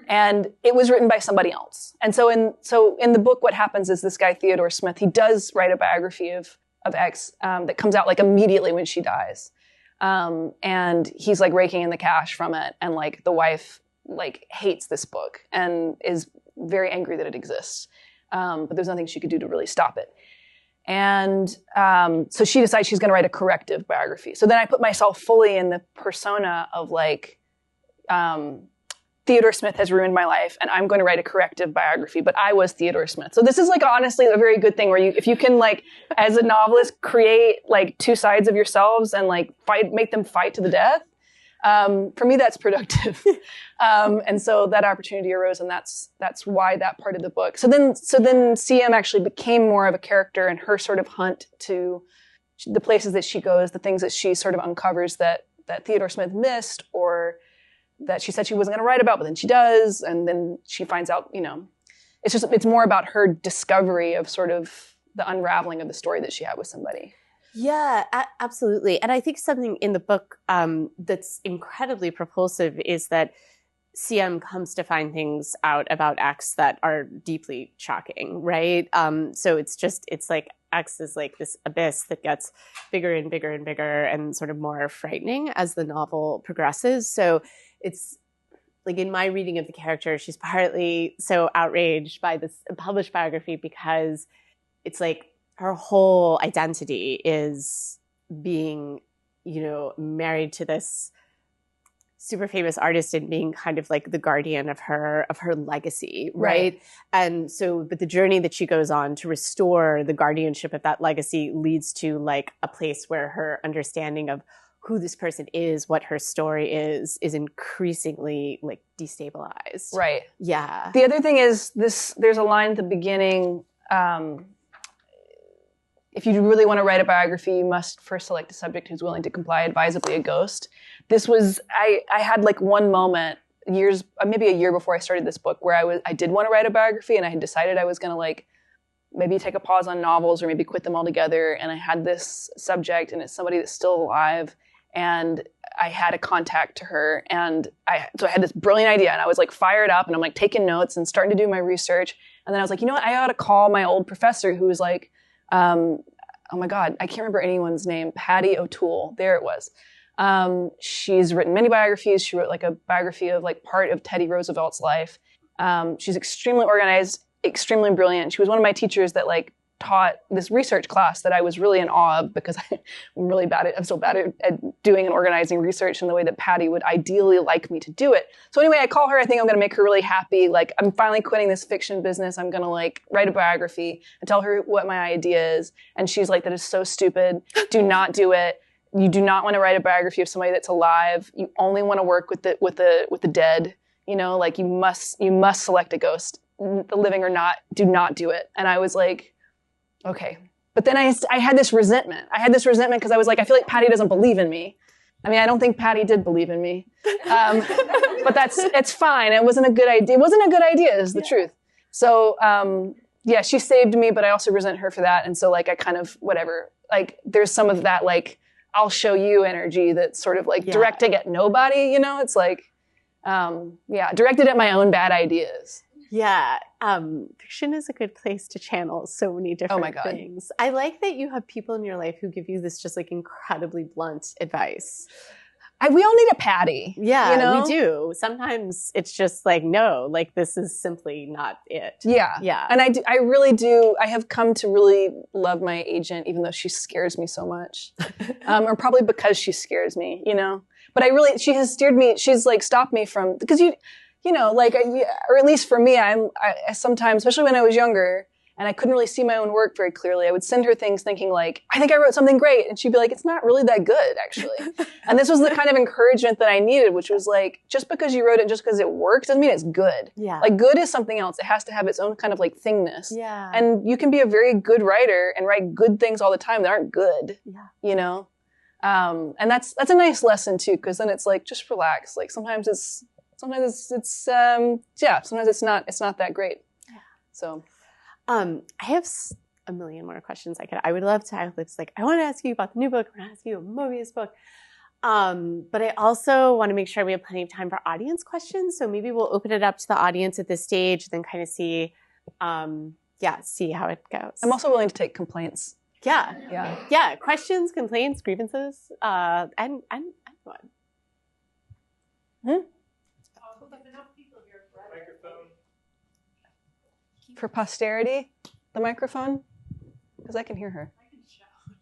And it was written by somebody else. And so in the book, what happens is this guy, Theodore Smith, he does write a biography of X that comes out like immediately when she dies. And he's like raking in the cash from it. And like the wife like hates this book and is very angry that it exists. But there's nothing she could do to really stop it. And so she decides she's going to write a corrective biography. So then I put myself fully in the persona of like, Theodore Smith has ruined my life and I'm going to write a corrective biography, but I was Theodore Smith. So this is like honestly a very good thing where if you can like, as a novelist, create like two sides of yourselves and like make them fight to the death. For me, that's productive. And so that opportunity arose, and that's why that part of the book. So then CM actually became more of a character, and her sort of hunt to the places that she goes, the things that she sort of uncovers that Theodore Smith missed, or that she said she wasn't going to write about, but then she does. And then she finds out, you know, it's more about her discovery of sort of the unraveling of the story that she had with somebody. Yeah, absolutely. And I think something in the book that's incredibly propulsive is that CM comes to find things out about X that are deeply shocking, right? So it's like X is like this abyss that gets bigger and bigger and bigger and sort of more frightening as the novel progresses. So it's like in my reading of the character, she's partly so outraged by this published biography because it's like her whole identity is being, you know, married to this super famous artist and being kind of like the guardian of her legacy, right? And so, but the journey that she goes on to restore the guardianship of that legacy leads to like a place where her understanding of who this person is, what her story is increasingly like destabilized. Right. Yeah. The other thing is there's a line at the beginning, if you really want to write a biography, you must first select a subject who's willing to comply, advisably a ghost. This was, I had like one moment maybe a year before I started this book where I did want to write a biography, and I had decided I was going to like maybe take a pause on novels or maybe quit them altogether. And I had this subject, and it's somebody that's still alive. And I had a contact to her, and so I had this brilliant idea, and I was like fired up, and I'm like taking notes and starting to do my research. And then I was like, you know what? I ought to call my old professor who was like, oh my God, I can't remember anyone's name. Patty O'Toole. There it was. She's written many biographies. She wrote like a biography of like part of Teddy Roosevelt's life. She's extremely organized, extremely brilliant. She was one of my teachers that like taught this research class that I was really in awe of, because I'm still bad at doing and organizing research in the way that Patty would ideally like me to do it. So anyway, I call her. I think I'm going to make her really happy. Like, I'm finally quitting this fiction business. I'm going to like write a biography and tell her what my idea is. And she's like, that is so stupid. Do not do it. You do not want to write a biography of somebody that's alive. You only want to work with the dead. You know, like you must select a ghost, the living or not. Do not do it. And I was like, okay. But then I had this resentment. Because I was like, I feel like Patty doesn't believe in me. I mean, I don't think Patty did believe in me. But it's fine. It wasn't a good idea. It wasn't a good idea is the truth. So, yeah, she saved me, but I also resent her for that. And so like, I kind of, whatever, like there's some of that, like, I'll show you energy that's sort of like directed at nobody, you know? It's like, directed at my own bad ideas. Yeah. Fiction is a good place to channel so many different things. I like that you have people in your life who give you this just like incredibly blunt advice. We all need a Patty. Yeah, you know? We do. Sometimes it's just like, no, like this is simply not it. Yeah. Yeah. And I really do. I have come to really love my agent, even though she scares me so much. Or probably because she scares me, you know? But she has steered me. She's like stopped me from, because you know, like, or at least for me, I sometimes, especially when I was younger and I couldn't really see my own work very clearly, I would send her things thinking like, I think I wrote something great. And she'd be like, it's not really that good, actually. And this was the kind of encouragement that I needed, which was like, just because you wrote it, just because it works, doesn't mean it's good. Yeah. Like, good is something else. It has to have its own kind of like thingness. Yeah. And you can be a very good writer and write good things all the time that aren't good. Yeah. You know? And that's a nice lesson too, because then it's like, just relax. Like, sometimes it's not that great. Yeah. So, I have a million more questions I would love to have. It's like, I want to ask you about the new book. I want to ask you a Möbius book. But I also want to make sure we have plenty of time for audience questions. So maybe we'll open it up to the audience at this stage, then kind of see how it goes. I'm also willing to take complaints. Yeah. Yeah. Yeah. Questions, complaints, grievances, and what? For posterity, the microphone? Because I can hear her.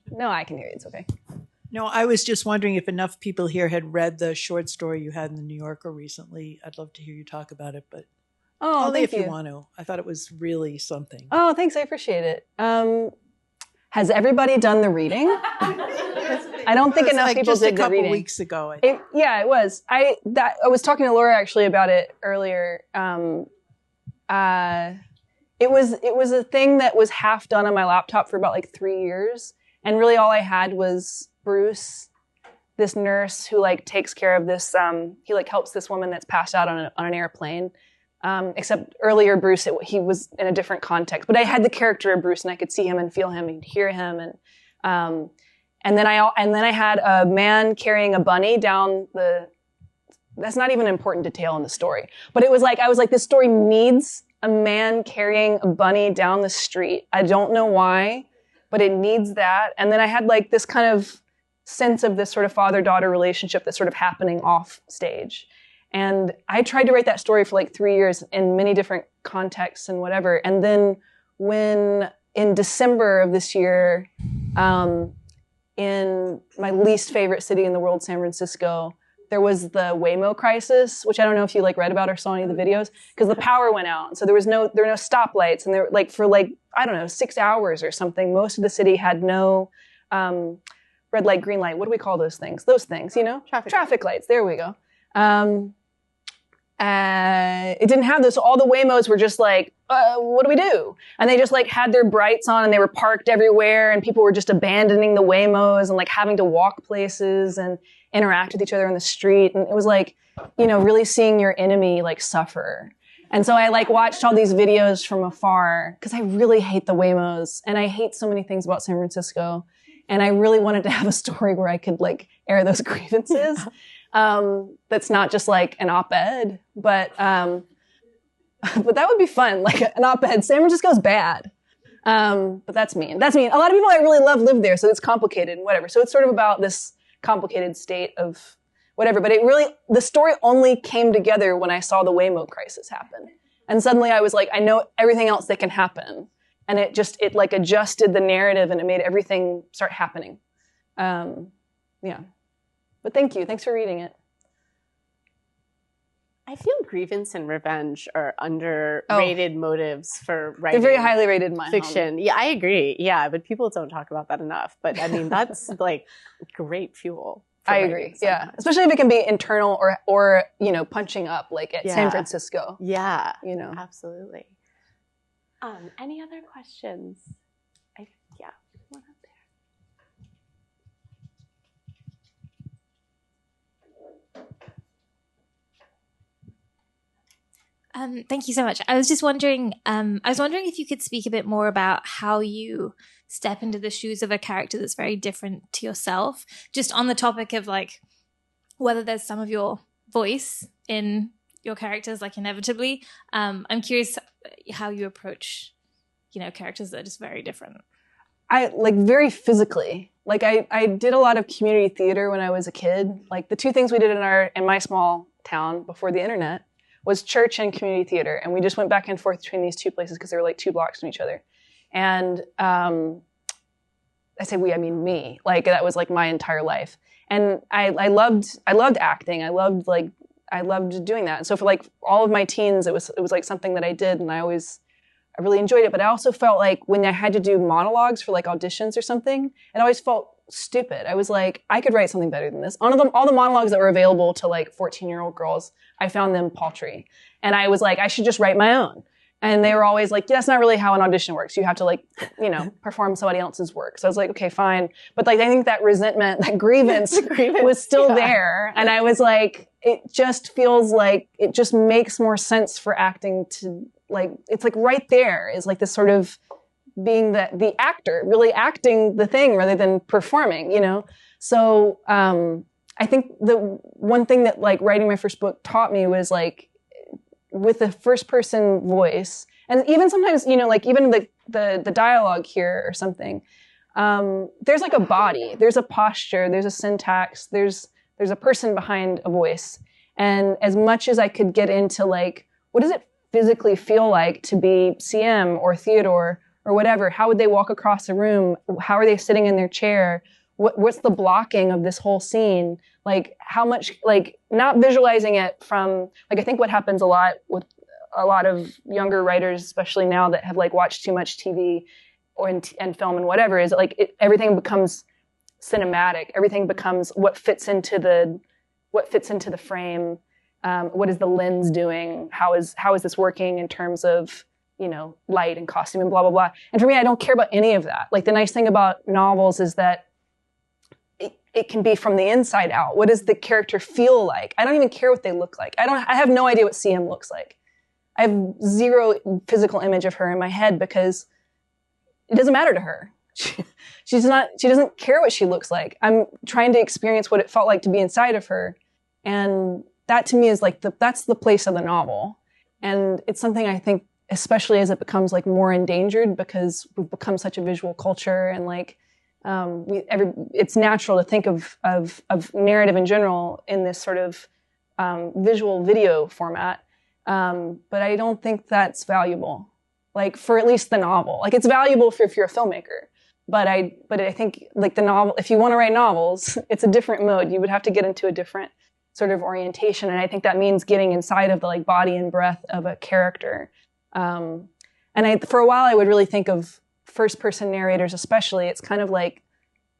No, I can hear you. It's okay. No, I was just wondering if enough people here had read the short story you had in the New Yorker recently. I'd love to hear you talk about it, but only if you want to. I thought it was really something. Oh, thanks. I appreciate it. Has everybody done the reading? I don't think enough people did the reading. Just a couple weeks ago. It was. I was talking to Laura actually about it earlier. It was a thing that was half done on my laptop for about like 3 years. And really all I had was Bruce, this nurse who like takes care of this, he like helps this woman that's passed out on an airplane. Except earlier Bruce, he was in a different context. But I had the character of Bruce and I could see him and feel him and hear him. And then I had a man carrying a bunny down that's not even an important detail in the story. But I was like, this story needs a man carrying a bunny down the street. I don't know why, but it needs that. And then I had like this kind of sense of this sort of father-daughter relationship that's sort of happening off stage. And I tried to write that story for like 3 years in many different contexts and whatever. And then when in December of this year, in my least favorite city in the world, San Francisco, there was the Waymo crisis, which I don't know if you like read about or saw any of the videos, because the power went out. So there were no stoplights, and there like for like, I don't know, 6 hours or something. Most of the city had no red light, green light. What do we call those things? Those things, you know? Traffic lights. There we go. It didn't have those. So all the Waymos were just like, what do we do? And they just like had their brights on and they were parked everywhere and people were just abandoning the Waymos and like having to walk places and interact with each other in the street. And it was like, you know, really seeing your enemy like suffer. And so I like watched all these videos from afar because I really hate the Waymos and I hate so many things about San Francisco. And I really wanted to have a story where I could like air those grievances. That's not just like an op-ed, but that would be fun. Like an op-ed, San Francisco's bad. But that's mean. That's mean. A lot of people I really love live there, so it's complicated and whatever. So it's sort of about this complicated state of whatever. But the story only came together when I saw the Waymo crisis happen. And suddenly I was like, I know everything else that can happen. And it like adjusted the narrative and it made everything start happening. Yeah. But thank you. Thanks for reading it. I feel grievance and revenge are underrated motives for writing. They're very highly rated in my fiction. home. Yeah, I agree. Yeah, but people don't talk about that enough. But I mean, that's like great fuel. I agree. Yeah, especially if it can be internal or you know, punching up like at San Francisco. Yeah, you know, absolutely. Any other questions? Yeah. One up there. Thank you so much. I was just wondering, if you could speak a bit more about how you step into the shoes of a character that's very different to yourself, just on the topic of like whether there's some of your voice in your characters, like inevitably. I'm curious how you approach, you know, characters that are just very different. I like very physically. Like I did a lot of community theater when I was a kid. Like the two things we did in my small town before the internet was church and community theater. And we just went back and forth between these two places because they were like 2 blocks from each other. And I say we, I mean me. Like that was like my entire life. And I loved acting. I loved doing that. And so for like all of my teens, it was like something that I did, and I really enjoyed it. But I also felt like when I had to do monologues for like auditions or something, it always felt stupid. I was like, I could write something better than this. All the monologues that were available to like 14-year-old girls, I found them paltry. And I was like, I should just write my own. And they were always like, yeah, that's not really how an audition works. You have to like, you know, perform somebody else's work. So I was like, okay, fine. But like, I think that resentment, that grievance was still there. And I was like, it just feels like it just makes more sense for acting to like, it's like right there is like this sort of being the actor, really acting the thing rather than performing, you know? So, I think the one thing that like writing my first book taught me was like, with the first person voice, and even sometimes, you know, like even the dialogue here or something, there's like a body, there's a posture, there's a syntax, there's a person behind a voice. And as much as I could get into like, what does it physically feel like to be CM or Theodore or whatever? How would they walk across a room? How are they sitting in their chair? What's the blocking of this whole scene? Like how much, like not visualizing it from, like I think what happens a lot with a lot of younger writers, especially now that have like watched too much TV and film and whatever, is like everything becomes cinematic. Everything becomes what fits into the frame. What is the lens doing? How is this working in terms of, you know, light and costume and blah, blah, blah. And for me, I don't care about any of that. Like the nice thing about novels is that it can be from the inside out. What does the character feel like? I don't even care what they look like. I have no idea what CM looks like. I have zero physical image of her in my head because it doesn't matter to her. She doesn't care what she looks like. I'm trying to experience what it felt like to be inside of her. And that to me is like that's the place of the novel. And it's something I think, especially as it becomes like more endangered because we've become such a visual culture and like, it's natural to think of narrative in general in this sort of visual video format, but I don't think that's valuable. Like for at least the novel, like it's valuable if you're a filmmaker, but I think like the novel, if you want to write novels, it's a different mode. You would have to get into a different sort of orientation, and I think that means getting inside of the like body and breath of a character. And for a while, I would really think of first-person narrators especially, it's kind of like,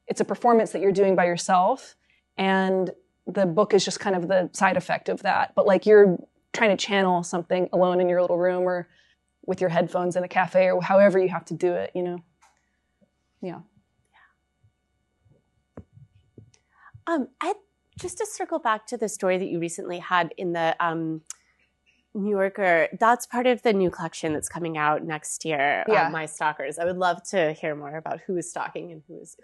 it's a performance that you're doing by yourself, and the book is just kind of the side effect of that. But like you're trying to channel something alone in your little room or with your headphones in a cafe or however you have to do it, you know? Yeah. Just to circle back to the story that you recently had in the New Yorker, that's part of the new collection that's coming out next year, My Stalkers. I would love to hear more about who is stalking and who is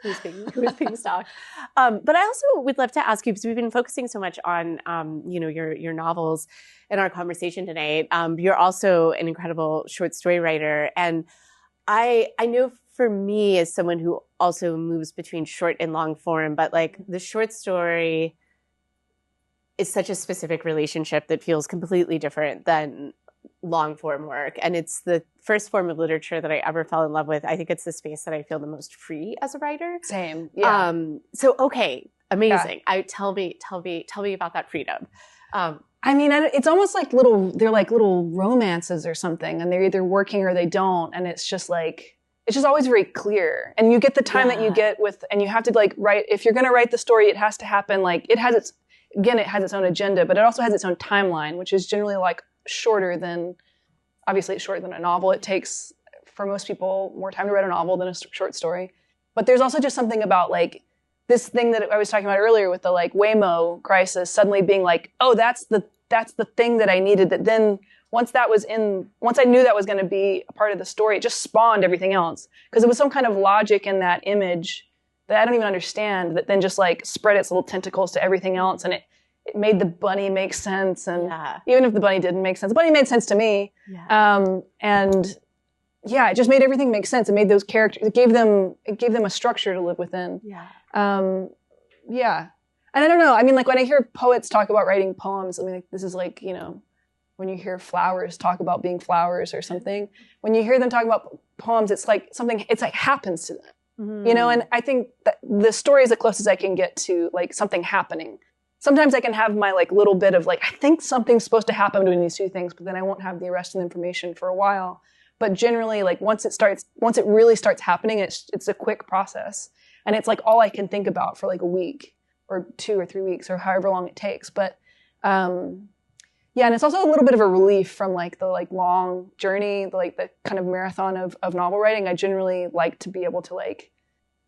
being stalked. But I also would love to ask you, because we've been focusing so much on your novels in our conversation tonight. You're also an incredible short story writer, and I know for me, as someone who also moves between short and long form, but like the short story is such a specific relationship that feels completely different than long form work. And it's the first form of literature that I ever fell in love with. I think it's the space that I feel the most free as a writer. Same. Yeah. So, okay. Amazing. Yeah. Tell me about that freedom. I mean, it's almost like they're like little romances or something, and they're either working or they don't. And it's just always very clear. And you get the time that you get and you have to like write, if you're going to write the story, it has to happen. Like it has its own agenda, but it also has its own timeline, which is generally like obviously it's shorter than a novel. It takes, for most people, more time to write a novel than a short story. But there's also just something about like this thing that I was talking about earlier with the like Waymo crisis suddenly being like, oh, that's the thing that I needed. That then once I knew that was going to be a part of the story, it just spawned everything else. Because it was some kind of logic in that image that I don't even understand, that then just like spread its little tentacles to everything else. And it made the bunny make sense. And even if the bunny didn't make sense, the bunny made sense to me. Yeah. It just made everything make sense. It made those characters, it gave them a structure to live within. Yeah. And I don't know. I mean, like when I hear poets talk about writing poems, I mean, like, this is like, you know, when you hear flowers talk about being flowers or something, when you hear them talk about poems, it's like something, it's like happens to them. Mm-hmm. You know, and I think that the story is the closest I can get to like something happening. Sometimes I can have my like little bit of like, I think something's supposed to happen between these two things, but then I won't have the rest of the information for a while. But generally, like once it really starts happening, it's a quick process. And it's like all I can think about for like a week or 2 or 3 weeks or however long it takes. But and it's also a little bit of a relief from like the like long journey, the kind of marathon of novel writing. I generally like to be able to like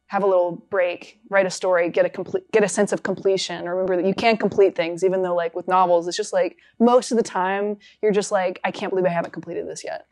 have a little break, write a story, get a sense of completion. Remember that you can complete things, even though like with novels, it's just like most of the time you're just like, I can't believe I haven't completed this yet.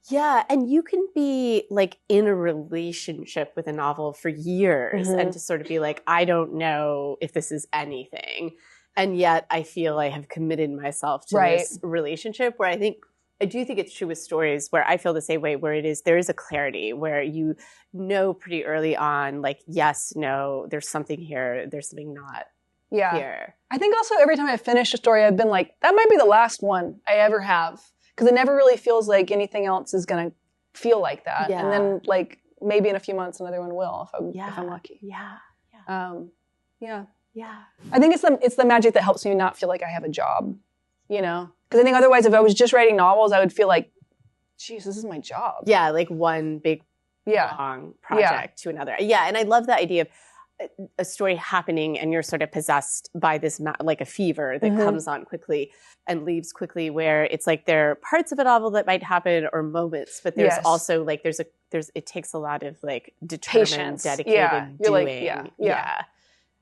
Yeah, and you can be like in a relationship with a novel for years and to sort of be like, I don't know if this is anything. And yet I feel I have committed myself to this relationship, where I do think it's true with stories where I feel the same way, where there is a clarity where you know pretty early on, like, yes, no, there's something here, there's something not here. I think also every time I finish a story, I've been like, that might be the last one I ever have. Because it never really feels like anything else is going to feel like that. Yeah. And then like maybe in a few months another one will if I'm lucky. Yeah. I think it's the magic that helps me not feel like I have a job, you know? Because I think otherwise if I was just writing novels, I would feel like, geez, this is my job. Yeah, like one big long project to another. Yeah, and I love the idea of a story happening and you're sort of possessed by this like a fever that comes on quickly and leaves quickly, where it's like there are parts of a novel that might happen or moments, but there's also like it takes a lot of like determined, patience. Dedicated doing.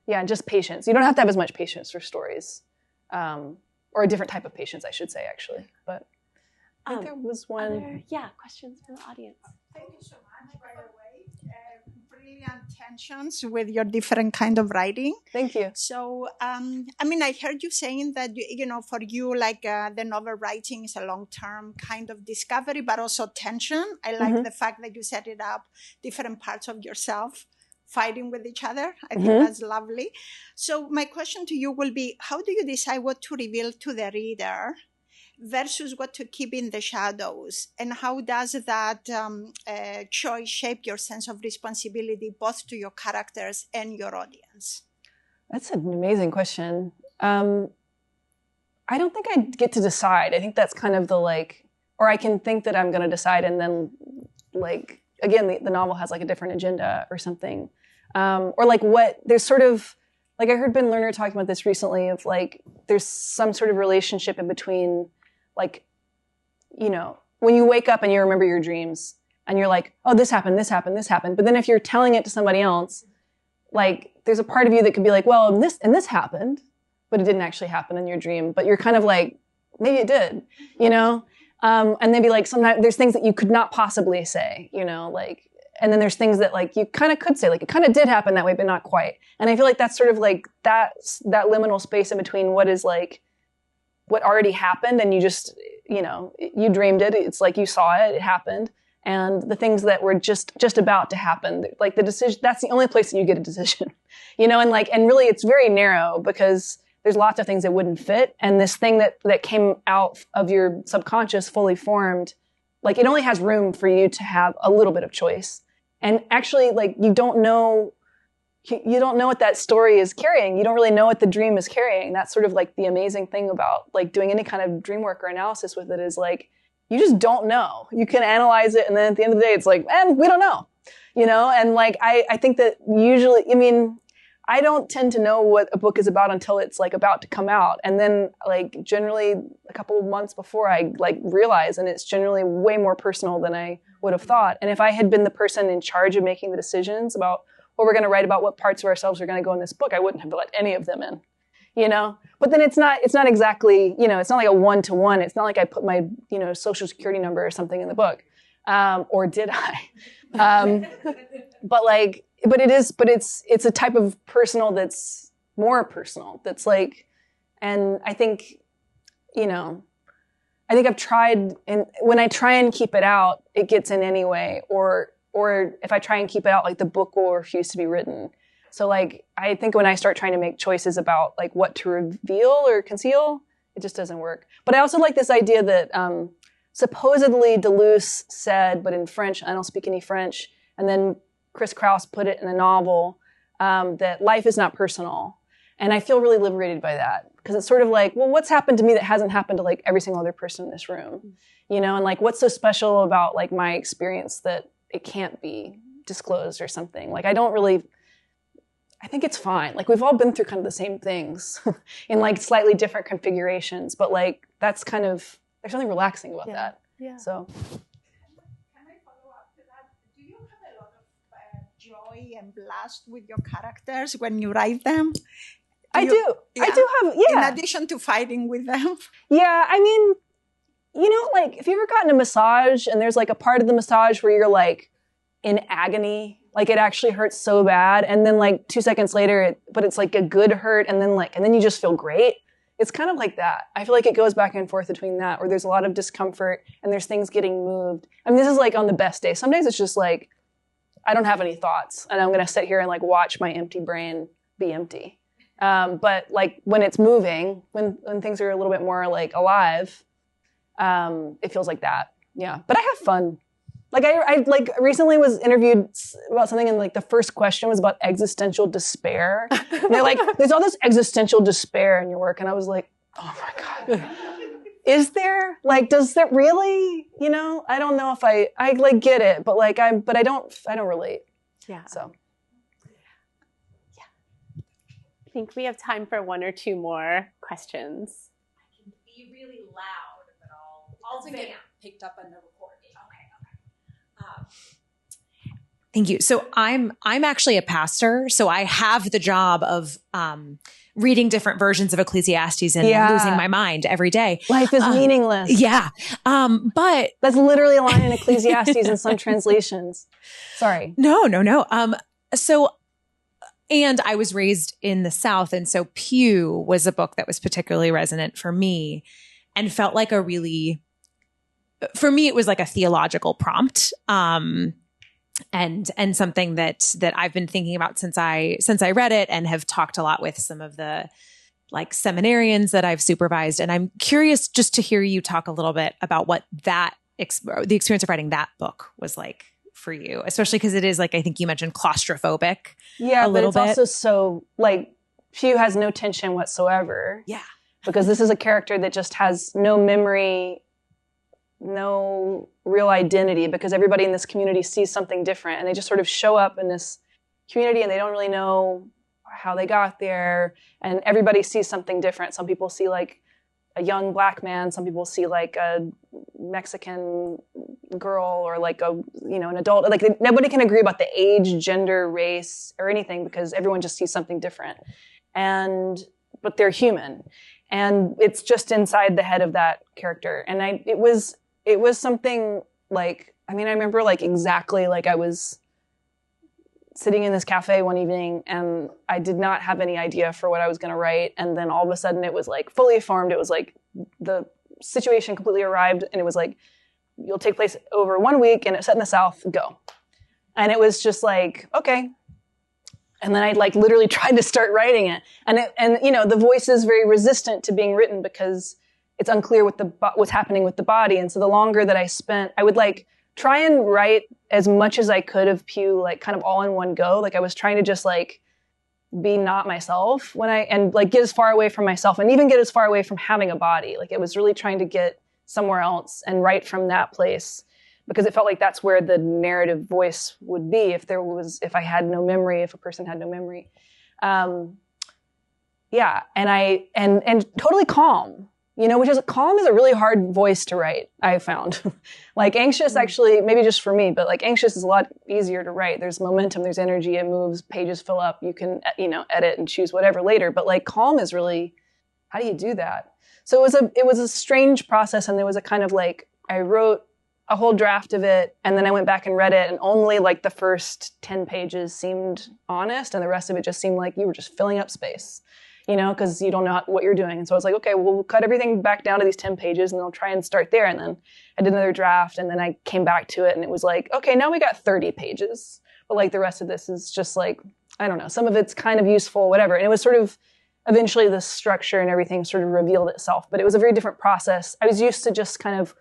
And just patience. You don't have to have as much patience for stories, or a different type of patience, I should say, actually. But I think there was one. Questions from the audience. Thank you so much, by the way. Brilliant tensions with your different kind of writing. Thank you. So, I mean, I heard you saying that, you know, for you, like the novel writing is a long-term kind of discovery, but also tension. I like the fact that you set it up, different parts of yourself fighting with each other. I think that's lovely. So my question to you will be, how do you decide what to reveal to the reader versus what to keep in the shadows? And how does that choice shape your sense of responsibility, both to your characters and your audience? That's an amazing question. I don't think I get to decide. I think that's kind of or I can think that I'm going to decide, and then again, the novel has like a different agenda or something. Or like what, there's sort of, like I heard Ben Lerner talking about this recently of like, there's some sort of relationship in between like, you know, when you wake up and you remember your dreams and you're like, oh, this happened, this happened, this happened. But then if you're telling it to somebody else, like there's a part of you that could be like, well, this happened, but it didn't actually happen in your dream. But you're kind of like, maybe it did, you know? And maybe like sometimes there's things that you could not possibly say, you know, like, and then there's things that like you kind of could say, like it kind of did happen that way, but not quite. And I feel like that's sort of like that liminal space in between what is like, what already happened and you just, you know, you dreamed it. It's like you saw it, it happened. And the things that were just about to happen, like the decision, that's the only place that you get a decision, you know, and like, and really it's very narrow because there's lots of things that wouldn't fit. And this thing that came out of your subconscious fully formed, like it only has room for you to have a little bit of choice. And actually, like, you don't know what that story is carrying. You don't really know what the dream is carrying. That's sort of like the amazing thing about like doing any kind of dream work or analysis with it is like, you just don't know. You can analyze it. And then at the end of the day, it's like, man, we don't know, you know? And like, I think that usually, I mean, I don't tend to know what a book is about until it's like about to come out. And then like generally a couple of months before I like realize, and it's generally way more personal than I would have thought. And if I had been the person in charge of making the decisions about what we're going to write about, what parts of ourselves are going to go in this book, I wouldn't have let any of them in, you know? But then it's not exactly, you know, it's not like a one-to-one. It's not like I put my, you know, social security number or something in the book. Or did I? But it's a type of personal that's more personal. That's like, and I think, you know, I think I've tried, and when I try and keep it out, it gets in anyway. Or if I try and keep it out, like the book will refuse to be written. So like, I think when I start trying to make choices about like what to reveal or conceal, it just doesn't work. But I also like this idea that supposedly Deleuze said, but in French, I don't speak any French, and then Chris Kraus put it in a novel, that life is not personal. And I feel really liberated by that because it's sort of like, well, what's happened to me that hasn't happened to like every single other person in this room, you know? And like, what's so special about like my experience that it can't be disclosed or something? Like, I think it's fine. Like we've all been through kind of the same things in like slightly different configurations, but like that's kind of, there's something relaxing about that. Yeah. So. Joy and blast with your characters when you write them? I do have, yeah. In addition to fighting with them? Yeah, I mean, you know, like, if you've ever gotten a massage and there's like a part of the massage where you're like in agony, like it actually hurts so bad, and then like 2 seconds later, but it's like a good hurt, and then you just feel great. It's kind of like that. I feel like it goes back and forth between that, where there's a lot of discomfort and there's things getting moved. I mean, this is like on the best day. Some days it's just like, I don't have any thoughts, and I'm going to sit here and like watch my empty brain be empty. But like when it's moving, when things are a little bit more like alive, it feels like that. Yeah. But I have fun. Like I like recently was interviewed about something, and like the first question was about existential despair. And they're like, there's all this existential despair in your work. And I was like, oh my God. Is there? Like, does that really, you know, I don't know if I like get it, but like I don't relate. Yeah. So. Yeah. I think we have time for one or two more questions. I can be really loud, but I'll get picked up on the recording. Okay. Thank you. So I'm actually a pastor, so I have the job of reading different versions of Ecclesiastes and losing my mind every day. Life is meaningless. Yeah. But that's literally a line in Ecclesiastes in some translations. Sorry. No. And I was raised in the South. And so Pew was a book that was particularly resonant for me and felt like for me, it was like a theological prompt. And something that I've been thinking about since I read it, and have talked a lot with some of the like seminarians that I've supervised. And I'm curious just to hear you talk a little bit about what the experience of writing that book was like for you, especially because it is like, I think you mentioned claustrophobic. Yeah, but it's also so like Pew has no tension whatsoever. Yeah. Because this is a character that just has no memory, no real identity, because everybody in this community sees something different, and they just sort of show up in this community and they don't really know how they got there, and everybody sees something different. Some people see like a young Black man, some people see like a Mexican girl or like an adult. Like nobody can agree about the age, gender, race, or anything because everyone just sees something different. But they're human, and it's just inside the head of that character. And it was something like, I remember like exactly like I was sitting in this cafe one evening and I did not have any idea for what I was going to write. And then all of a sudden it was like fully formed. It was like the situation completely arrived and it was like, you'll take place over 1 week and it's set in the South, go. And it was just like, okay. And then I like literally tried to start writing it. And the voice is very resistant to being written because it's unclear what's happening with the body. And so the longer that I spent, I would like try and write as much as I could of Pew, like kind of all in one go. Like I was trying to just like be not myself and like get as far away from myself and even get as far away from having a body. Like it was really trying to get somewhere else and write from that place because it felt like that's where the narrative voice would be if I had no memory, if a person had no memory. And totally calm. Calm is a really hard voice to write, I found. Like anxious, actually, maybe just for me, but like anxious is a lot easier to write. There's momentum, there's energy, it moves, pages fill up. You can, edit and choose whatever later. But like calm is really, how do you do that? So it was a strange process. And there was a kind of like, I wrote a whole draft of it and then I went back and read it and only like the first 10 pages seemed honest and the rest of it just seemed like you were just filling up space. Because you don't know what you're doing. And so I was like, okay, well, we'll cut everything back down to these 10 pages and I'll try and start there. And then I did another draft and then I came back to it and it was like, okay, now we got 30 pages. But like the rest of this is just like, I don't know, some of it's kind of useful, whatever. And it was sort of, eventually the structure and everything sort of revealed itself. But it was a very different process. I was used to just kind of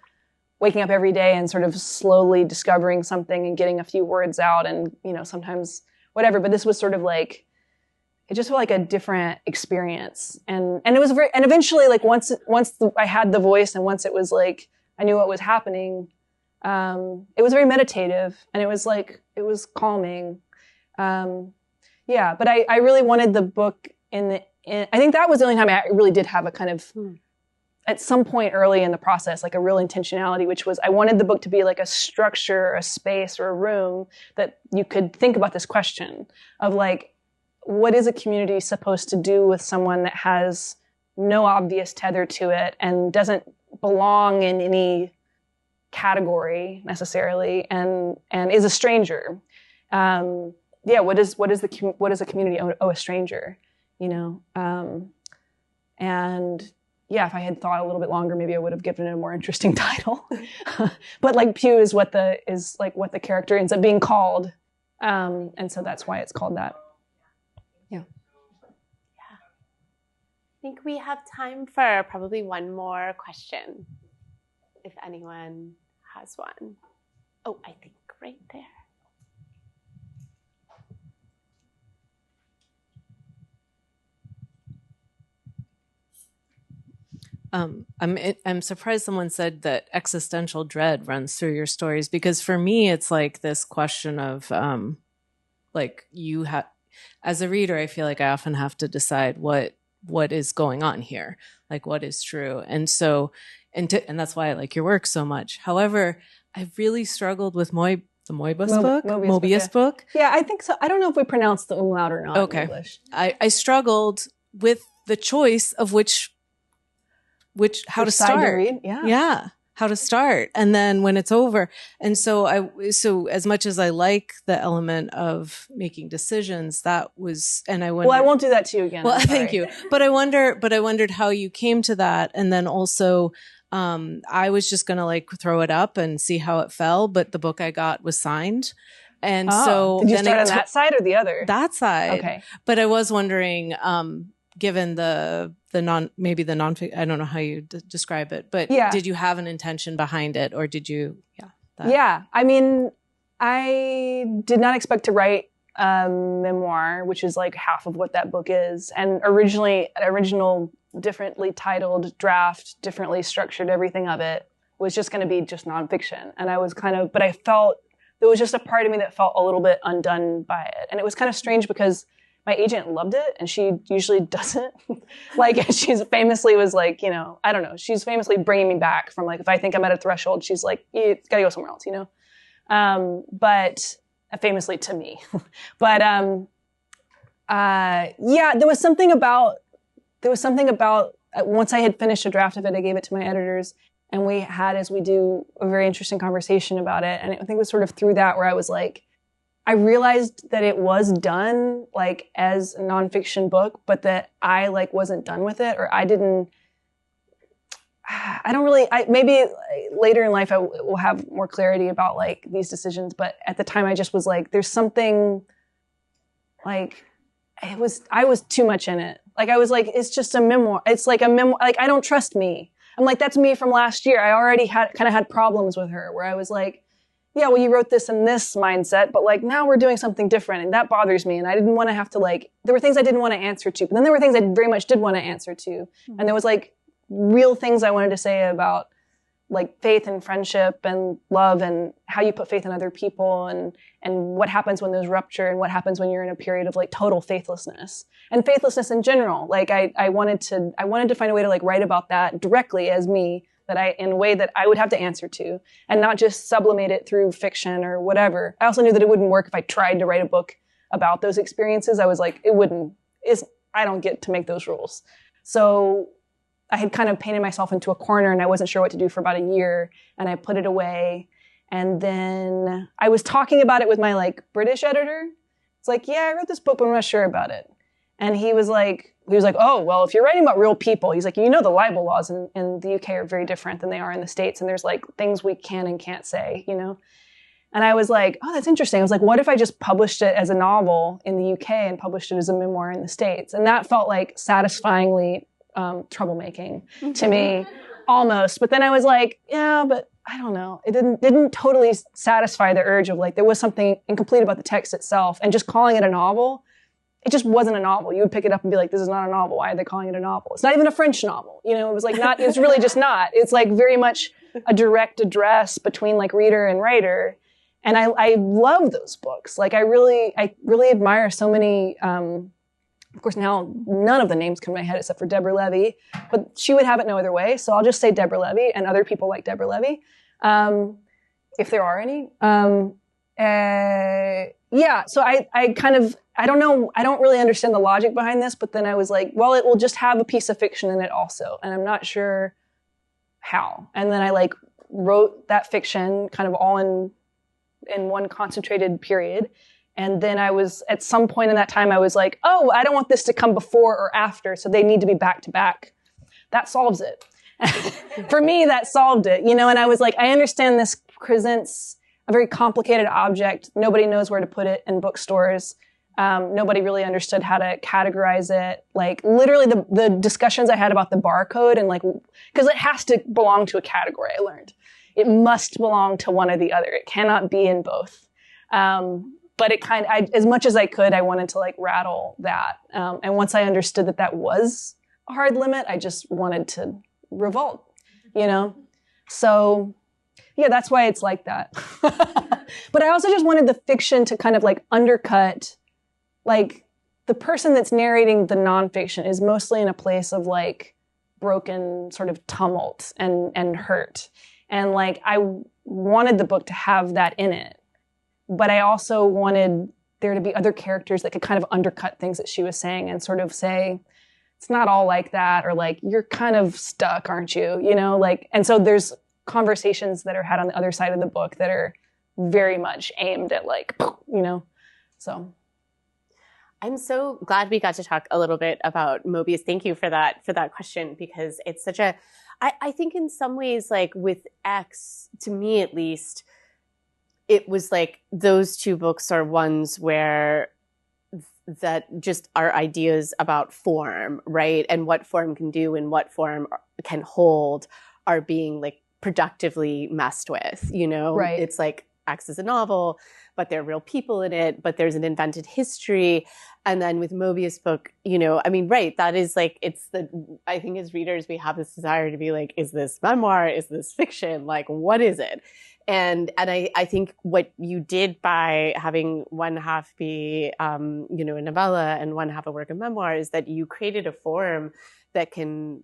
waking up every day and sort of slowly discovering something and getting a few words out and, sometimes whatever. But this was sort of like, it just felt like a different experience. And it was and eventually like once I had the voice and once it was like, I knew what was happening, it was very meditative and it was calming. But I really wanted the book I think that was the only time I really did have a kind of, at some point early in the process, like a real intentionality, which was I wanted the book to be like a structure, a space or a room that you could think about this question of like, what is a community supposed to do with someone that has no obvious tether to it and doesn't belong in any category necessarily and is a stranger? What does a community owe a stranger? If I had thought a little bit longer, maybe I would have given it a more interesting title. But like Pew is what the character ends up being called, and so that's why it's called that. I think we have time for probably one more question, if anyone has one. Oh, I think right there. I'm surprised someone said that existential dread runs through your stories, because for me it's like this question of as a reader, I feel like I often have to decide what is going on here, like what is true. And so, and that's why I like your work so much. However, I've really struggled with the Möbius Book. Yeah, I think so. I don't know if we pronounce the umlaut or not in English. I struggled with the choice of how to start. Yeah. How to start. And then when it's over. And so as much as I like the element of making decisions, that was, and I wondered, well, I won't do that to you again. Well, thank you. But I wondered how you came to that. And then also, I was just going to like throw it up and see how it fell. But the book I got was signed. And so did you start on that side or the other? That side. Okay. But I was wondering, given the non, I don't know how you describe it, but did you have an intention behind it, or did you? Yeah. I mean, I did not expect to write a memoir, which is like half of what that book is. And original differently titled draft, differently structured, everything of it was just going to be just nonfiction. And I was but I felt there was just a part of me that felt a little bit undone by it. And it was kind of strange because my agent loved it and she usually doesn't. Like, she's famously was like, you know, I don't know. She's famously bringing me back from like, if I think I'm at a threshold, she's like, you gotta go somewhere else, you know? But famously to me. But, yeah, there was something about once I had finished a draft of it, I gave it to my editors and we had, as we do, a very interesting conversation about it. And I think it was sort of through that where I was like, I realized that it was done like as a nonfiction book, but that I like wasn't done with it, or maybe later in life I will have more clarity about like these decisions. But at the time I just was like, there's something like, I was too much in it. Like I was like, it's just a memoir. It's like a memoir. Like I don't trust me. I'm like, that's me from last year. I already had problems with her where I was like, yeah, well, you wrote this in this mindset, but like now we're doing something different and that bothers me. And I didn't want to have to like, there were things I didn't want to answer to, but then there were things I very much did want to answer to. Mm-hmm. And there was like real things I wanted to say about like faith and friendship and love and how you put faith in other people and what happens when there's rupture and what happens when you're in a period of like total faithlessness and faithlessness in general. Like I wanted to find a way to like write about that directly as me, in a way that I would have to answer to and not just sublimate it through fiction or whatever. I also knew that it wouldn't work if I tried to write a book about those experiences. I was like, I don't get to make those rules. So I had kind of painted myself into a corner and I wasn't sure what to do for about a year and I put it away. And then I was talking about it with my like British editor. It's like, yeah, I wrote this book, but I'm not sure about it. And he was like, oh, well, if you're writing about real people, he's like, you know, the libel laws in the UK are very different than they are in the States. And there's like things we can and can't say, you know? And I was like, oh, that's interesting. I was like, what if I just published it as a novel in the UK and published it as a memoir in the States? And that felt like satisfyingly troublemaking to me almost. But then I was like, yeah, but I don't know. It didn't totally satisfy the urge of like, there was something incomplete about the text itself and just calling it a novel. It just wasn't a novel. You would pick it up and be like, this is not a novel. Why are they calling it a novel? It's not even a French novel. You know, it was like not, it's really just not. It's like very much a direct address between like reader and writer. And I love those books. Like I really admire so many, of course now none of the names come to my head except for Deborah Levy, but she would have it no other way. So I'll just say Deborah Levy and other people like Deborah Levy. If there are any. Yeah. So I don't know. I don't really understand the logic behind this, but then I was like, well, it will just have a piece of fiction in it also. And I'm not sure how. And then I like wrote that fiction kind of all in one concentrated period. And then I was, at some point in that time, I was like, oh, I don't want this to come before or after. So they need to be back to back. That solves it. For me, that solved it, you know? And I was like, I understand this presents a very complicated object. Nobody knows where to put it in bookstores. Nobody really understood how to categorize it. Like literally the discussions I had about the barcode and like, cause it has to belong to a category, I learned. It must belong to one or the other. It cannot be in both. But it as much as I could, I wanted to like rattle that. And once I understood that that was a hard limit, I just wanted to revolt, you know? So yeah, that's why it's like that. But I also just wanted the fiction to kind of like undercut, like the person that's narrating the nonfiction is mostly in a place of like broken sort of tumult and hurt. And like, I wanted the book to have that in it, but I also wanted there to be other characters that could kind of undercut things that she was saying and sort of say, it's not all like that, or like, you're kind of stuck, aren't you? You know, like, and so there's conversations that are had on the other side of the book that are very much aimed at like, you know, so. I'm so glad we got to talk a little bit about Möbius. Thank you for that question, because it's such a, I think in some ways, like with X, to me at least, it was like those two books are ones where that just are ideas about form, right? And what form can do and what form can hold are being like productively messed with, you know? Right. It's like X is a novel, but there are real people in it, but there's an invented history. And then with Möbius Book, right, that is like, I think as readers, we have this desire to be like, is this memoir? Is this fiction? Like, what is it? And I think what you did by having one half be, a novella and one half a work of memoir is that you created a form that can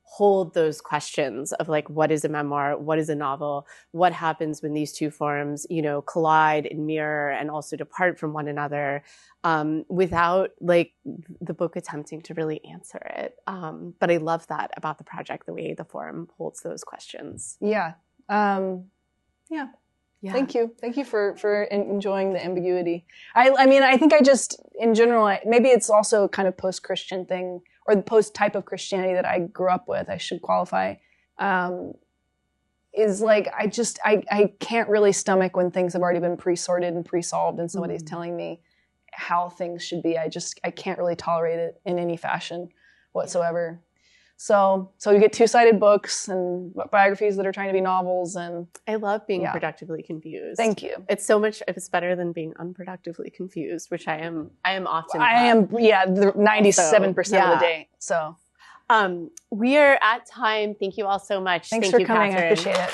hold those questions of like, what is a memoir? What is a novel? What happens when these two forms, collide and mirror and also depart from one another, without like the book attempting to really answer it. But I love that about the project, the way the form holds those questions. Yeah. Yeah. Thank you. Thank you for enjoying the ambiguity. I think I just, in general, maybe it's also kind of post-Christian thing, or the post-type of Christianity that I grew up with, I should qualify, is like, I can't really stomach when things have already been pre-sorted and pre-solved and somebody's telling me how things should be. I can't really tolerate it in any fashion whatsoever. So you get two-sided books and biographies that are trying to be novels, and I love being productively confused. Thank you. It's better than being unproductively confused, which I am often. I am 97% of the day. So we are at time. Thank you all so much. Thanks for coming. Catherine. I appreciate it.